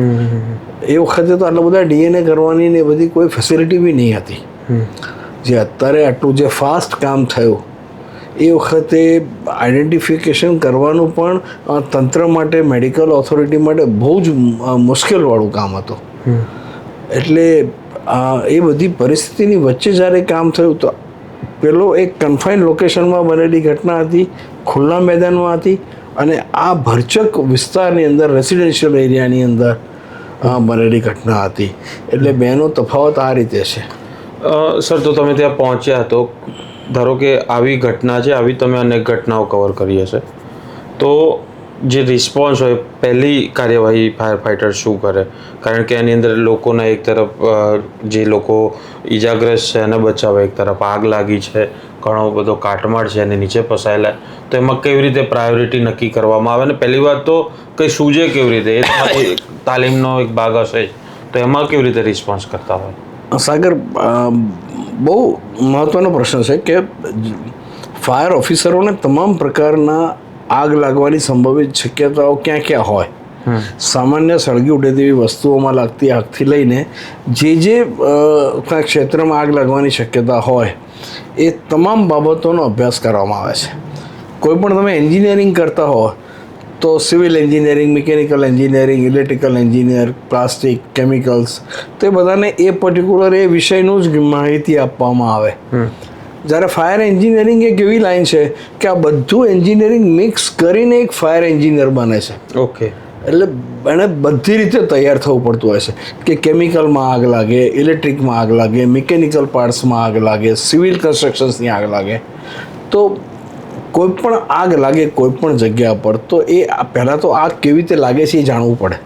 વખતે તો આટલા બધા ડીએનએ કરવાની ને બધી કોઈ ફેસિલિટી બી નહીં હતી. જે અત્યારે આટલું જે ફાસ્ટ કામ થયું એ વખતે આઈડેન્ટિફિકેશન કરવાનું પણ તંત્ર માટે, મેડિકલ ઓથોરિટી માટે બહુ જ મુશ્કેલવાળું કામ હતું. એટલે એ બધી પરિસ્થિતિની વચ્ચે જ્યારે કામ થયું તો પેલો એક કન્ફાઇન્ડ લોકેશનમાં બનેલી ઘટના હતી, ખુલ્લા મેદાનમાં હતી, અને આ ભરચક વિસ્તારની અંદર રેસિડેન્શિયલ એરિયાની અંદર બનેલી ઘટના હતી. એટલે બેનો તફાવત આ રીતે છે. સર, તો તમે ત્યાં પહોંચ્યા તો ધારો કે આવી ઘટના છે, આવી તમે અનેક ઘટનાઓ કવર કરી હશે, તો જે રિસ્પોન્સ હોય, પહેલી કાર્યવાહી ફાયર ફાઇટર શું કરે? કારણ કે એની અંદર લોકોના એક તરફ જે લોકો ઈજાગ્રસ્ત છે એને બચાવવા, એક તરફ આગ લાગી છે, ઘણો બધો કાટમાળ છે એને નીચે ફસાયેલા, તો એમાં કેવી રીતે પ્રાયોરિટી નક્કી કરવામાં આવે? ને પહેલી વાત તો કંઈ સૂઝે કેવી રીતે, એ તમારી તાલીમનો એક ભાગ હશે જ, તો એમાં કેવી રીતે રિસ્પોન્સ કરતા હોય? સાગર, બહુ મહત્ત્વનો પ્રશ્ન છે કે ફાયર ઓફિસરોને તમામ પ્રકારના આગ લાગવાની સંભવિત શક્યતાઓ ક્યાં ક્યાં હોય, સામાન્ય સળગી ઉઠે તેવી વસ્તુઓમાં લાગતી આગથી લઈને જે ક્ષેત્રમાં આગ લાગવાની શક્યતા હોય એ તમામ બાબતોનો અભ્યાસ કરવામાં આવે છે. કોઈ પણ તમે એન્જિનિયરિંગ કરતા હો તો civil engineering, mechanical engineering, electrical engineer, plastic, chemicals, તો એ બધાને એ પર્ટિક્યુલર એ વિષયનું જ માહિતી આપવામાં આવે. જ્યારે ફાયર એન્જિનિયરિંગ એક એવી લાઈન છે કે આ બધું એન્જિનિયરિંગ મિક્સ કરીને એક ફાયર એન્જિનિયર બને છે. ઓકે. એટલે એને બધી રીતે તૈયાર થવું પડતું હોય છે કે કેમિકલમાં આગ લાગે, ઇલેક્ટ્રિકમાં આગ લાગે, મિકેનિકલ પાર્ટ્સમાં આગ લાગે, સિવિલ કન્સ્ટ્રક્શન્સની આગ લાગે. તો કોઈ પણ આગ લાગે કોઈ પણ જગ્યા પર તો એ પહેલાં તો આગ કેવી રીતે લાગે છે એ જાણવું પડે.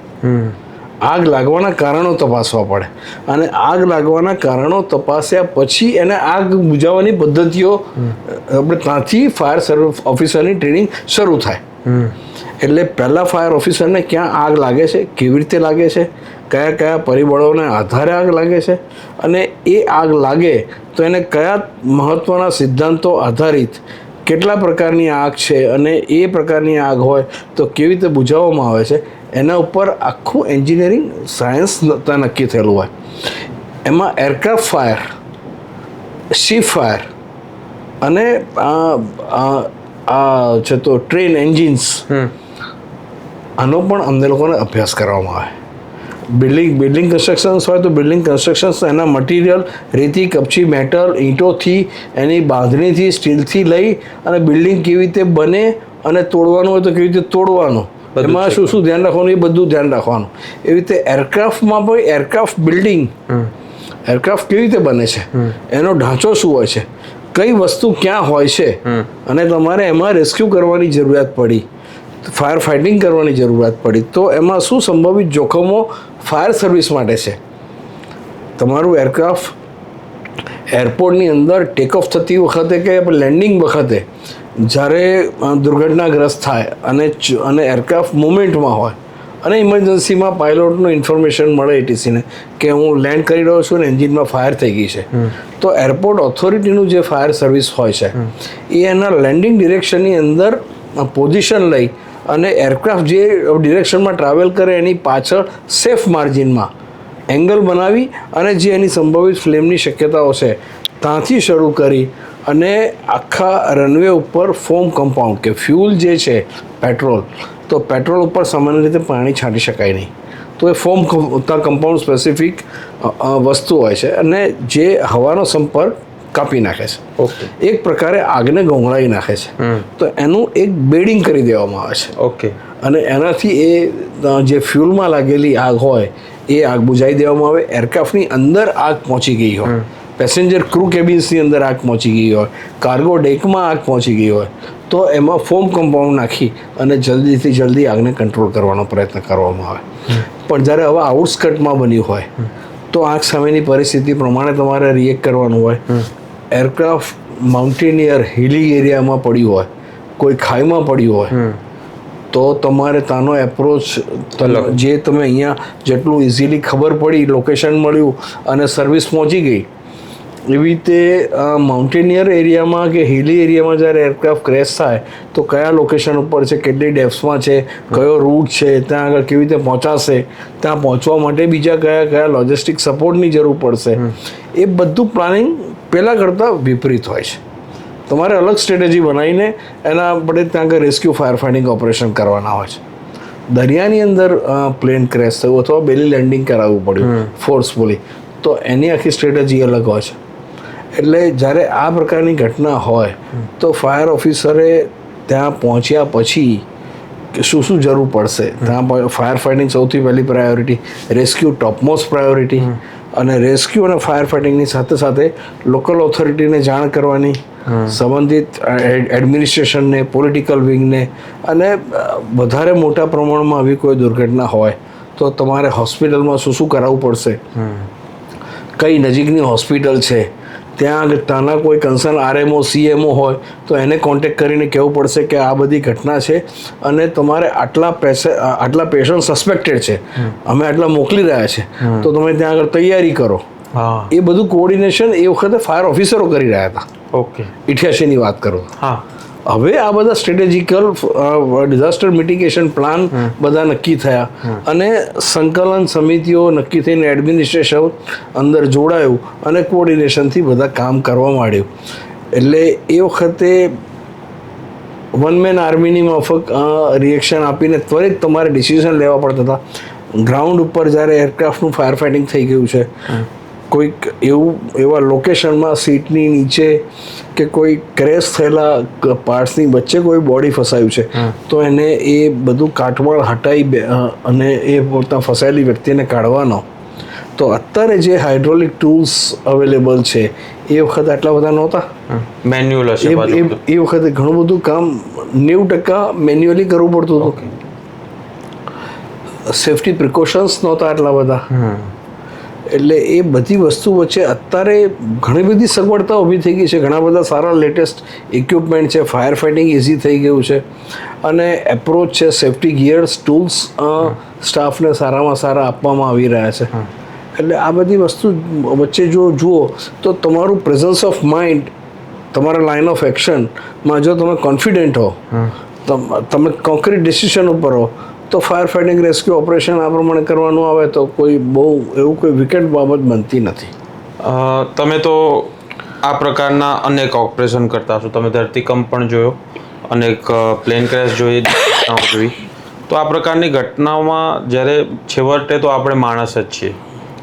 આગ લાગવાના કારણો તપાસવા પડે, અને આગ લાગવાના કારણો તપાસ્યા પછી એને આગ બુઝાવવાની પદ્ધતિઓ આપણે ત્યાંથી ફાયર ઓફિસરની ટ્રેનિંગ શરૂ થાય. એટલે પહેલાં ફાયર ઓફિસરને ક્યાં આગ લાગે છે, કેવી રીતે લાગે છે, કયા કયા પરિબળોને આધારે આગ લાગે છે, અને એ આગ લાગે તો એને કયા મહત્ત્વના સિદ્ધાંતો આધારિત કેટલા પ્રકારની આગ છે, અને એ પ્રકારની આગ હોય તો કેવી રીતે બુઝાવવામાં આવે છે, એના ઉપર આખું એન્જિનિયરિંગ સાયન્સ નક્કી થયેલું હોય. એમાં એરક્રાફ્ટ ફાયર, શિપ ફાયર અને છે તો ટ્રેન એન્જિન્સ, આનો પણ અમને લોકોને અભ્યાસ કરવામાં આવે. બિલ્ડિંગ કન્સ્ટ્રક્શન્સ હોય તો બિલ્ડિંગ કન્સ્ટ્રક્શન્સ, એના મટીરિયલ રેતી, કપચી, મેટલ, ઈંટોથી, એની બાંધણીથી, સ્ટીલથી લઈ અને બિલ્ડિંગ કેવી રીતે બને અને તોડવાનું હોય તો કેવી રીતે તોડવાનું, એમાં શું શું ધ્યાન રાખવાનું એ બધું ધ્યાન રાખવાનું. એવી રીતે એરક્રાફ્ટમાં પણ એરક્રાફ્ટ બિલ્ડિંગ, એરક્રાફ્ટ કેવી રીતે બને છે, એનો ઢાંચો શું હોય છે, કઈ વસ્તુ ક્યાં હોય છે, અને તમારે એમાં રેસ્ક્યુ કરવાની જરૂરિયાત પડી, ફાયર ફાઇટિંગ કરવાની જરૂરિયાત પડી, તો એમાં શું સંભવિત જોખમો ફાયર સર્વિસ માટે છે. તમારું એરક્રાફ્ટ એરપોર્ટની અંદર ટેક ઓફ થતી વખતે કે લેન્ડિંગ વખતે જ્યારે દુર્ઘટનાગ્રસ્ત થાય અને એરક્રાફ્ટ મુવમેન્ટમાં હોય અને ઇમરજન્સીમાં પાયલોટનું ઇન્ફોર્મેશન મળે એટીસીને કે હું લેન્ડ કરી રહ્યો છું અને એન્જિનમાં ફાયર થઈ ગઈ છે, તો એરપોર્ટ ઓથોરિટીનું જે ફાયર સર્વિસ હોય છે એ એના લેન્ડિંગ ડિરેક્શનની અંદર પોઝિશન લઈ અને એરક્રાફ્ટ જે ડિરેક્શનમાં ટ્રાવેલ કરે એની પાછળ સેફ માર્જિનમાં એંગલ બનાવી અને જે એની સંભવિત ફ્લેમની શક્યતાઓ છે ત્યાંથી શરૂ કરી અને આખા રનવે ઉપર ફોમ કમ્પાઉન્ડ કે ફ્યુલ જે છે પેટ્રોલ, તો પેટ્રોલ ઉપર સામાન્ય રીતે પાણી છાંટી શકાય નહીં, તો એ ફોમ કમ્પાઉન્ડ સ્પેસિફિક વસ્તુ હોય છે અને જે હવાનો સંપર્ક કાપી નાખે છે. ઓકે. એક પ્રકારે આગને ગોંગળાવી નાખે છે. તો એનું એક બેડિંગ કરી દેવામાં આવે છે. ઓકે. અને એનાથી એ જે ફ્યુલમાં લાગેલી આગ હોય એ આગ બુઝાવી દેવામાં આવે. એરક્રાફ્ટની અંદર આગ પહોંચી ગઈ હોય, પેસેન્જર ક્રૂ કેબિન્સની અંદર આગ પહોંચી ગઈ હોય, કાર્ગો ડેકમાં આગ પહોંચી ગઈ હોય, તો એમાં ફોમ કમ્પાઉન્ડ નાખી અને જલ્દીથી જલ્દી આગને કંટ્રોલ કરવાનો પ્રયત્ન કરવામાં આવે. પણ જ્યારે હવે આઉટસ્કટમાં બન્યું હોય તો આગ સામેની પરિસ્થિતિ પ્રમાણે તમારે રિએક્ટ કરવાનું હોય. એરક્રાફ્ટ માઉન્ટેનિયર હિલી એરિયામાં પડ્યું હોય, કોઈ ખાઈમાં પડ્યું હોય, તો તમારે તાનો એપ્રોચ જે તમે અહીંયા જેટલું ઇઝીલી ખબર પડી, લોકેશન મળ્યું અને સર્વિસ પહોંચી ગઈ, એવી રીતે માઉન્ટેનિયર એરિયામાં કે હિલી એરિયામાં જ્યારે એરક્રાફ્ટ ક્રેશ થાય તો કયા લોકેશન ઉપર છે, કેટલી ડેપ્થમાં છે, કયો રૂટ છે, ત્યાં આગળ કેવી રીતે પહોંચાશે, ત્યાં પહોંચવા માટે બીજા કયા કયા લોજિસ્ટિક સપોર્ટની જરૂર પડશે, એ બધું પ્લાનિંગ પહેલાં કરતાં વિપરીત હોય છે. તમારે અલગ સ્ટ્રેટેજી બનાવીને એના આપણે ત્યાં આગળ રેસ્ક્યુ ફાયર ફાઇટિંગ ઓપરેશન કરવાના હોય છે. દરિયાની અંદર પ્લેન ક્રેશ થયું અથવા બેલી લેન્ડિંગ કરાવવું પડ્યું ફોર્સફુલી, તો એની આખી સ્ટ્રેટેજી અલગ હોય છે. એટલે જ્યારે આ પ્રકારની ઘટના હોય તો ફાયર ઓફિસરે ત્યાં પહોંચ્યા પછી શું શું જરૂર પડશે, ત્યાં ફાયર ફાઇટિંગ સૌથી પહેલી પ્રાયોરિટી, રેસ્ક્યુ ટોપમોસ્ટ પ્રાયોરિટી, અને રેસ્ક્યુ અને ફાયર ફાઇટિંગની સાથે સાથે લોકલ ઓથોરિટીને જાણ કરવાની, સંબંધિત એડમિનિસ્ટ્રેશનને, પોલિટિકલ વિંગને, અને વધારે મોટા પ્રમાણમાં આવી કોઈ દુર્ઘટના હોય તો તમારે હોસ્પિટલમાં શું શું કરાવવું પડશે, કઈ નજીકની હોસ્પિટલ છે, ત્યાં ત્યાંના કોઈ કન્સર્ન આરએમઓ સીએમઓ હોય તો એને કોન્ટેક્ટ કરીને કહેવું પડશે કે આ બધી ઘટના છે અને તમારે આટલા પેશન્ટ સસ્પેક્ટેડ છે, અમે આટલા મોકલી રહ્યા છે, તો તમે ત્યાં આગળ તૈયારી કરો. એ બધું કોઓર્ડિનેશન એ વખતે ફાયર ઓફિસરો કરી રહ્યા હતા. ઓકે, 88ની વાત કરું. હા, હવે આ બધા સ્ટ્રેટેજિકલ ડિઝાસ્ટર મિટિગેશન પ્લાન બધા નક્કી થયા અને સંકલન સમિતિઓ નક્કી થઈને એડમિનિસ્ટ્રેશન અંદર જોડાયું અને કોઓર્ડિનેશનથી બધા કામ કરવા માંડ્યું. એટલે એ વખતે વન મેન આર્મીની માફક રિએક્શન આપીને ત્વરિત તમારે ડિસિઝન લેવા પડતા હતા. ગ્રાઉન્ડ ઉપર જ્યારે એરક્રાફ્ટનું ફાયર ફાઇટિંગ થઈ ગયું છે, કોઈક એવા લોકેશનમાં સીટની નીચે કે કોઈ ક્રેશ થયેલા પાર્ટ્સની વચ્ચે કોઈ બોડી ફસાયું છે, તો એને એ બધું કાટવાળ હટાવી અને એ પોતા ફસાયેલી વ્યક્તિને કાઢવાનો. તો અત્યારે જે હાઇડ્રોલિક ટૂલ્સ અવેલેબલ છે એ વખતે આટલા બધા નહોતા. મેન્યુઅલ હશે. એ વખતે ઘણું બધું કામ 90% મેન્યુઅલી કરવું પડતું હતું. સેફ્ટી પ્રિકોશન્સ નહોતા આટલા બધા. એટલે એ બધી વસ્તુ વચ્ચે અત્યારે ઘણી બધી સગવડતા ઊભી થઈ ગઈ છે. ઘણા બધા સારા લેટેસ્ટ ઇક્વિપમેન્ટ છે, ફાયર ફાઇટિંગ ઇઝી થઈ ગયું છે, અને એપ્રોચ છે, સેફ્ટી ગિયર્સ, ટૂલ્સ સ્ટાફને સારામાં સારા આપવામાં આવી રહ્યા છે. એટલે આ બધી વસ્તુ વચ્ચે જો જુઓ તો તમારું પ્રેઝન્સ ઓફ માઇન્ડ, તમારા લાઇન ઓફ એક્શનમાં જો તમે કોન્ફિડન્ટ હો, તમે કોન્ક્રીટ ડિસિઝન ઉપર હો, તો ફાયર ફાઇટિંગ રેસ્ક્યુ ઓપરેશન આ પ્રમાણે કરવાનું આવે તો કોઈ બહુ એવું કોઈ વિકેટ બાબત બનતી નથી. તમે તો આ પ્રકારના અનેક ઓપરેશન કરતા છો. તમે ધરતીકંપ પણ જોયો, અનેક પ્લેન ક્રેશ જોઈ, તો આ પ્રકારની ઘટનાઓમાં જ્યારે છેવટે તો આપણે માણસ જ છીએ,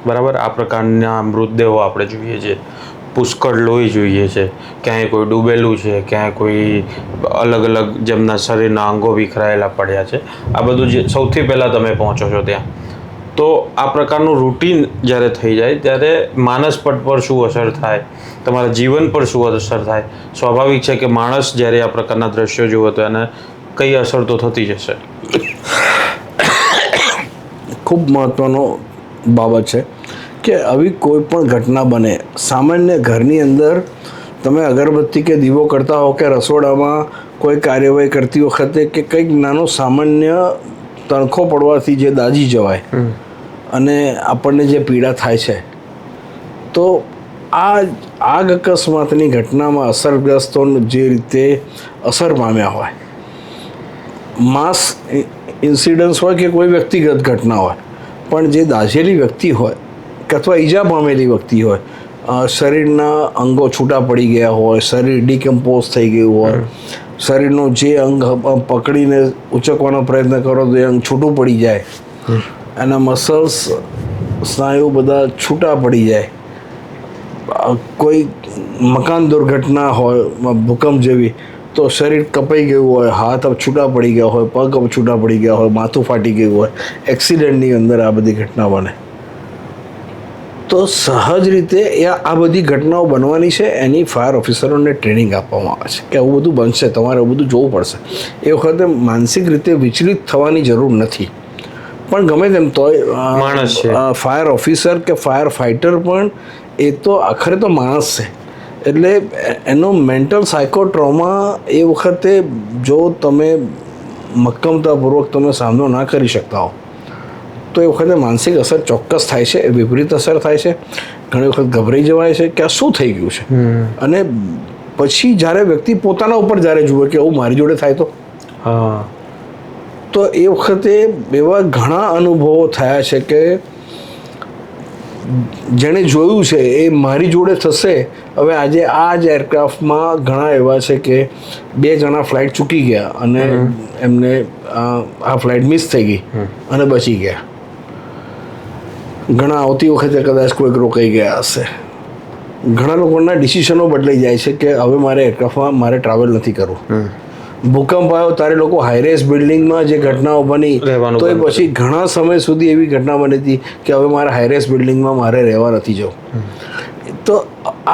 બરાબર? આ પ્રકારના મૃતદેહો આપણે જોઈએ છીએ, પુષ્કળ લોહી જોઈએ છે, ક્યાંય કોઈ ડૂબેલું છે, ક્યાંય કોઈ અલગ અલગ જેમના શરીરના અંગો વિખરાયેલા પડ્યા છે. આ બધું જે સૌથી પહેલાં તમે પહોંચો છો ત્યાં, તો આ પ્રકારનું રૂટીન જ્યારે થઈ જાય ત્યારે માનસપટ પર શું અસર થાય, તમારા જીવન પર શું અસર થાય? સ્વાભાવિક છે કે માણસ જ્યારે આ પ્રકારના દ્રશ્યો જુએ તો એને કઈ અસર તો થતી જ હશે. ખૂબ મહત્ત્વનો બાબત છે કે આવી કોઈ પણ ઘટના બને, સામાન્ય ઘરની અંદર તમે અગરબત્તી કે દીવો કરતા હો કે રસોડામાં કોઈ કાર્યવાહી કરતી વખતે કે કંઈક નાનો સામાન્ય તણખો પડવાથી જે દાઝી જવાય અને આપણને જે પીડા થાય છે, તો આ આગ અકસ્માતની ઘટનામાં અસરગ્રસ્તો જે રીતે અસર પામ્યા હોય, માસ ઇન્સિડન્સ હોય કે કોઈ વ્યક્તિગત ઘટના હોય, પણ જે દાઝેલી વ્યક્તિ હોય કે અથવા ઈજા પામેલી વ્યક્તિ હોય, શરીરના અંગો છૂટા પડી ગયા હોય, શરીર ડિકમ્પોઝ થઈ ગયું હોય, શરીરનો જે અંગ પકડીને ઉચકવાનો પ્રયત્ન કરો તો એ અંગ છૂટું પડી જાય, એના મસલ્સ સ્નાયુ બધા છૂટા પડી જાય, કોઈ મકાન દુર્ઘટના હોય ભૂકંપ જેવી તો શરીર કપાઈ ગયું હોય, હાથ છૂટા પડી ગયા હોય, પગ છૂટા પડી ગયા હોય, માથું ફાટી ગયું હોય, એક્સિડન્ટની અંદર આ બધી ઘટના બને, તો સહજ રીતે આ બધી ઘટનાઓ બનવાની છે. એની ફાયર ઓફિસરોને ટ્રેનિંગ આપવામાં આવે છે કે આવું બધું બનશે, તમારે આવું બધું જોવું પડશે. એ વખતે માનસિક રીતે વિચલિત થવાની જરૂર નથી. પણ ગમે તેમ તોય માણસ છે, ફાયર ઓફિસર કે ફાયર ફાઇટર પણ એ તો આખરે તો માણસ છે. એટલે એનો મેન્ટલ સાયકો ટ્રોમા એ વખતે જો તમે મક્કમતાપૂર્વક તમે સામનો ના કરી શકતા હો તો એ વખતે માનસિક અસર ચોક્કસ થાય છે, વિપરીત અસર થાય છે. ઘણી વખત ગભરાઈ જવાય છે કે આ શું થઈ ગયું છે. અને પછી જ્યારે વ્યક્તિ પોતાના ઉપર જ્યારે જુએ કે આવું મારી જોડે થાય તો એ વખતે એવા ઘણા અનુભવો થયા છે કે જેણે જોયું છે એ મારી જોડે થશે. હવે આજે આ જ એરક્રાફ્ટમાં ઘણા એવા છે કે 2 જણા ફ્લાઇટ ચૂકી ગયા અને એમને આ ફ્લાઇટ મિસ થઈ ગઈ અને બચી ગયા. ઘણા આવતી વખતે કદાચ કોઈક રોકાઈ ગયા હશે. ઘણા લોકોના ડિસિશનો બદલાઈ જાય છે કે હવે મારે એરક્રાફ્ટમાં મારે ટ્રાવેલ નથી કરવું. ભૂકંપ આવ્યો ત્યારે લોકો હાઈરેસ બિલ્ડિંગમાં જે ઘટનાઓ બની તો એ પછી ઘણા સમય સુધી એવી ઘટના બની હતી કે હવે મારે હાઈરેસ બિલ્ડિંગમાં મારે રહેવા નથી જવું. તો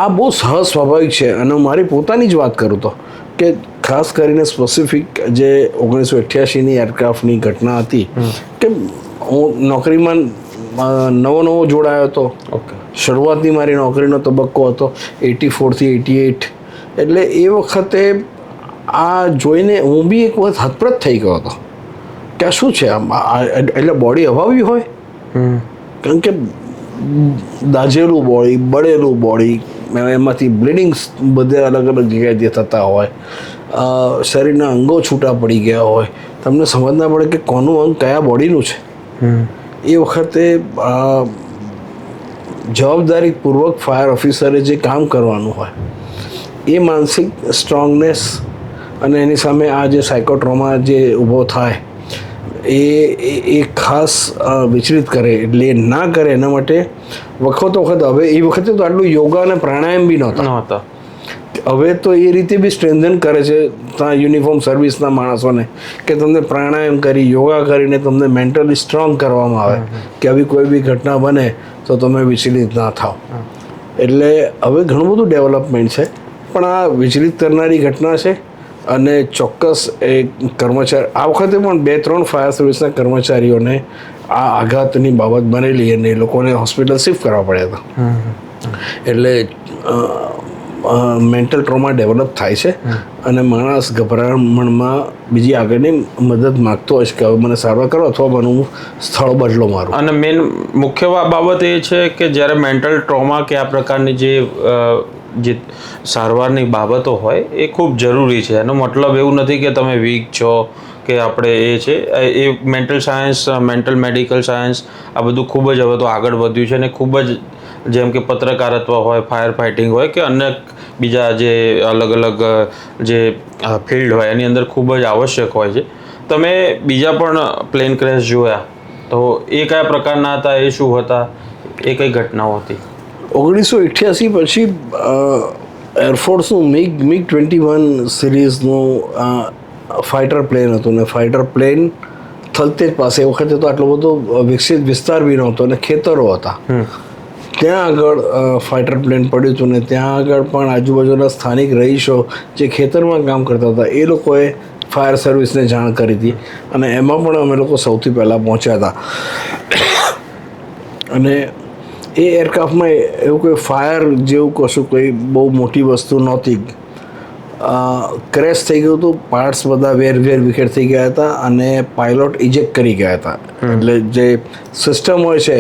આ બહુ સહજ સ્વાભાવિક છે. અને મારી પોતાની જ વાત કરું તો કે ખાસ કરીને સ્પેસિફિક જે 1988ની એરક્રાફ્ટની ઘટના હતી કે હું નોકરીમાં નવો જોડાયો હતો. શરૂઆતની મારી નોકરીનો તબક્કો હતો 84 થી 88. એટલે એ વખતે આ જોઈને હું બી એક વખત હતપ્રત થઈ ગયો હતો કે આ શું છે આમ. એટલે બોડી હવાવી હોય, કારણ કે દાઝેલું બોડી, બળેલું બોડી, એમાંથી બ્લીડિંગ્સ બધે અલગ અલગ જગ્યાએથી થતા હોય, શરીરના અંગો છૂટા પડી ગયા હોય, તમને સમજ ના પડે કે કોનું અંગ કયા બોડીનું છે. એ વખતે જવાબદારીપૂર્વક ફાયર ઓફિસરે જે કામ કરવાનું હોય એ માનસિક સ્ટ્રોંગનેસ અને એની સામે આ જે સાયકોટ્રોમા જે ઊભો થાય એ ખાસ વિચલિત કરે. એટલે એ ના કરે એના માટે વખત હવે એ વખતે તો આટલું યોગા અને પ્રાણાયામ બી નહોતા. હવે તો એ રીતે બી સ્ટ્રેન્થન કરે છે ત્યાં યુનિફોર્મ સર્વિસના માણસોને કે તમને પ્રાણાયામ કરી, યોગા કરીને તમને મેન્ટલી સ્ટ્રોંગ કરવામાં આવે કે આવી કોઈ બી ઘટના બને તો તમે વિચલિત ના થાવ. એટલે હવે ઘણું બધું ડેવલપમેન્ટ છે. પણ આ વિચલિત કરનારી ઘટના છે. અને ચોક્કસ એ કર્મચારી આ વખતે પણ 2-3 ફાયર સર્વિસના કર્મચારીઓને આ આઘાતની બાબત બનેલી અને એ લોકોને હોસ્પિટલ શિફ્ટ કરવા પડ્યા હતા. એટલે મેન્ટલ ટ્રોમા ડેવલપ થાય છે અને માણસ ગભરામણમાં બીજી આગળની મદદ માગતો હોય છે કે હવે મને સારવાર કરો અથવા મને સ્થળ બદલો મારું. અને મેન મુખ્ય બાબત એ છે કે જ્યારે મેન્ટલ ટ્રોમા કે આ પ્રકારની જે સારવારની બાબતો હોય એ ખૂબ જરૂરી છે. એનો મતલબ એવું નથી કે તમે વીક છો કે આપણે એ છે એ mental science, mental medical science આ બધું ખૂબ જ હવે તો આગળ વધ્યું છે અને ખૂબ જ જેમ કે પત્રકારત્વ હોય, ફાયર ફાઇટિંગ હોય કે અન્ય બીજા જે અલગ અલગ જે ફિલ્ડ હોય એની અંદર ખૂબ જ આવશ્યક હોય છે. તમે બીજા પણ પ્લેન ક્રેશ જોયા તો એ કયા પ્રકારના હતા, એ શું હતા, એ કઈ ઘટનાઓ હતી? 1988 પછી એરફોર્સનું MiG-21 સિરીઝનું ફાઇટર પ્લેન હતું ને ફાઇટર પ્લેન થલતેજ પાસે એ વખતે તો આટલો બધો વિકસિત વિસ્તાર બી નહોતો અને ખેતરો હતા. ત્યાં આગળ ફાઇટર પ્લેન પડ્યું હતું ને ત્યાં આગળ પણ આજુબાજુના સ્થાનિક રહીશો જે ખેતરમાં કામ કરતા હતા એ લોકોએ ફાયર સર્વિસને જાણ કરી હતી અને એમાં પણ અમે લોકો સૌથી પહેલાં પહોંચ્યા હતા. અને એ એરક્રાફ્ટમાં એવું કોઈ ફાયર જેવું કશું કોઈ બહુ મોટી વસ્તુ નહોતી. ક્રેશ થઈ ગયું હતું, પાર્ટ્સ બધા વેર વિખેર થઈ ગયા હતા અને પાયલોટ ઇજેક્ટ કરી ગયા હતા. એટલે જે સિસ્ટમ હોય છે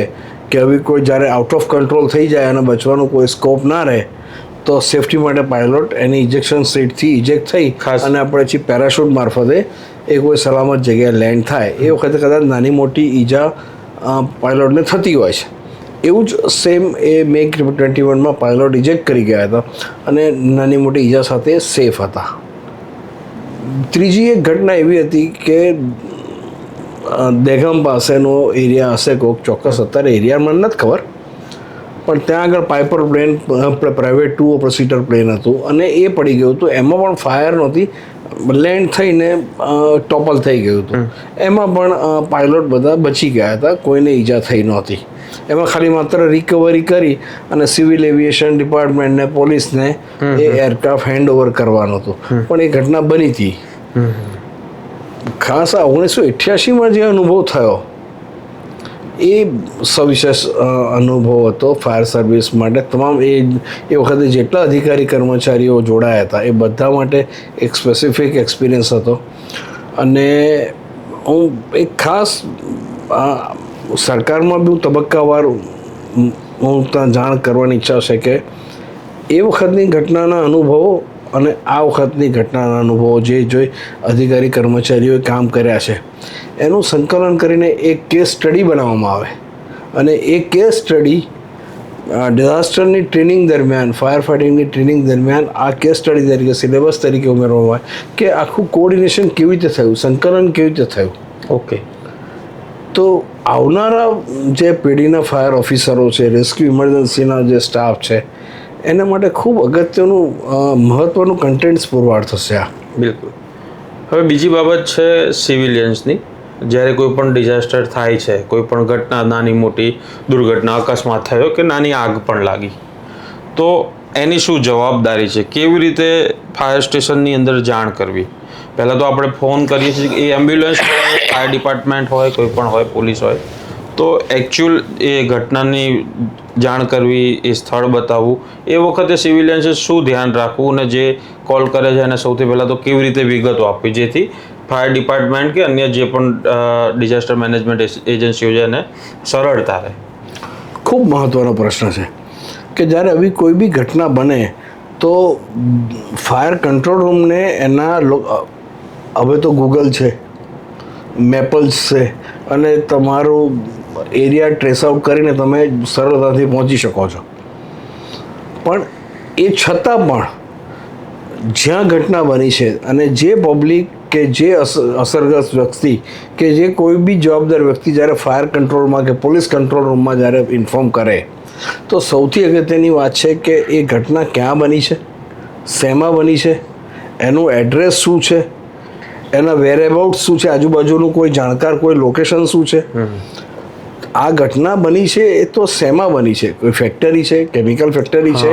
કે હવે કોઈ જ્યારે આઉટ ઓફ કંટ્રોલ થઈ જાય અને બચવાનો કોઈ સ્કોપ ના રહે તો સેફટી માટે પાયલોટ એની ઇજેક્શન સીટથી ઇજેક્ટ થઈ અને આપણે પછી પેરાશૂટ મારફતે એ કોઈ સલામત જગ્યાએ લેન્ડ થાય. એ વખતે કદાચ નાની મોટી ઈજા પાયલોટને થતી હોય છે. એવું જ સેમ એ MiG-21માં પાયલોટ ઇજેક્ટ કરી ગયા હતા અને નાની મોટી ઈજા સાથે સેફ હતા. ત્રીજી એક ઘટના એવી હતી કે દહેગામ પાસેનો એરિયા હશે કોઈક ચોક્કસ, અત્યારે એરિયા મને નથી ખબર, પણ ત્યાં આગળ piper plane private 2 seater plane હતું અને એ પડી ગયું હતું. એમાં પણ ફાયર નહોતી, લેન્ડ થઈને ટોપલ થઈ ગયું હતું. એમાં પણ પાયલોટ બધા બચી ગયા હતા, કોઈને ઈજા થઈ નહોતી. એમાં ખાલી માત્ર રિકવરી કરી અને સિવિલ એવિએશન ડિપાર્ટમેન્ટને, પોલીસને એ એરક્રાફ્ટ હેન્ડઓવર કરવાનું હતું. પણ એ ઘટના બની હતી. ખાસ આ 1988માં જે અનુભવ થયો એ સવિશેષ અનુભવ હતો ફાયર સર્વિસ માટે. તમામ એ વખતે જેટલા અધિકારી કર્મચારીઓ જોડાયા હતા એ બધા માટે એક સ્પેસિફિક એક્સપિરિયન્સ હતો. અને હું એક ખાસ સરકારમાં બી હું તબક્કાવાર હું ત્યાં જાણ કરવાની ઈચ્છા છે કે એ વખતની ઘટનાના અનુભવો અને આ વખતની ઘટનાના અનુભવો જે જોઈ અધિકારી કર્મચારીઓએ કામ કર્યા છે એનું સંકલન કરીને એક કેસ સ્ટડી બનાવવામાં આવે અને એ કેસ સ્ટડી ડિઝાસ્ટરની ટ્રેનિંગ દરમિયાન ફાયર ફાઇટિંગની ટ્રેનિંગ દરમિયાન આ કેસ સ્ટડી તરીકે સિલેબસ તરીકે ઉમેરવામાં આવે કે આખું કોર્ડિનેશન કેવી રીતે થયું, સંકલન કેવી રીતે થયું. ઓકે. તો આવનારા જે પેઢીના ફાયર ઓફિસરો છે, રેસ્ક્યુ ઇમરજન્સીના જે સ્ટાફ છે, એના માટે ખૂબ અગત્યનું મહત્ત્વનું કન્ટેન્ટ્સ પુરવાર થશે આ. બિલકુલ. હવે બીજી બાબત છે સિવિલિયન્સની. જ્યારે કોઈ પણ ડિઝાસ્ટર થાય છે, કોઈ પણ ઘટના, નાની મોટી દુર્ઘટના, અકસ્માત થયો કે નાની આગ પણ લાગી, તો એની શું જવાબદારી છે? કેવી રીતે ફાયર સ્ટેશનની અંદર જાણ કરવી? પહેલાં તો આપણે ફોન કરીએ છીએ કે એ એમ્બ્યુલન્સ હોય, ફાયર ડિપાર્ટમેન્ટ હોય, કોઈ પણ હોય, પોલીસ હોય, તો એકચ્યુઅલ એ ઘટનાની જાણ કરવી, એ સ્થળ બતાવવું, એ વખતે સિવિલિયન્સે શું ધ્યાન રાખવું અને જે કોલ કરે છે એને સૌથી પહેલાં તો કેવી રીતે વિગતો આપવી જેથી ફાયર ડિપાર્ટમેન્ટ કે અન્ય જે પણ ડિઝાસ્ટર મેનેજમેન્ટ એજન્સીઓ છે એને સરળતા રહે? ખૂબ મહત્ત્વનો પ્રશ્ન છે કે જ્યારે આવી કોઈ બી ઘટના બને તો ફાયર કંટ્રોલ રૂમને એના હવે તો ગૂગલ છે, મેપલ્સ છે અને તમારું એરિયા ટ્રેસ આઉટ કરીને તમે સરળતાથી પહોંચી શકો છો. પણ એ છતાં પણ જ્યાં ઘટના બની છે અને જે પબ્લિક કે જે અસરગ્રસ્ત વ્યક્તિ કે જે કોઈ બી જવાબદાર વ્યક્તિ જ્યારે ફાયર કંટ્રોલમાં કે પોલીસ કંટ્રોલ રૂમમાં જ્યારે ઇન્ફોર્મ કરે તો સૌથી અગત્યની વાત છે કે એ ઘટના ક્યાં બની છે, શેમાં બની છે, એનું એડ્રેસ શું છે, એના વેરએબાઉટ શું છે, આજુબાજુનું કોઈ જાણકાર કોઈ લોકેશન શું છે. આ ઘટના બની છે એ તો શેમાં બની છે? કોઈ ફેક્ટરી છે, કેમિકલ ફેક્ટરી છે,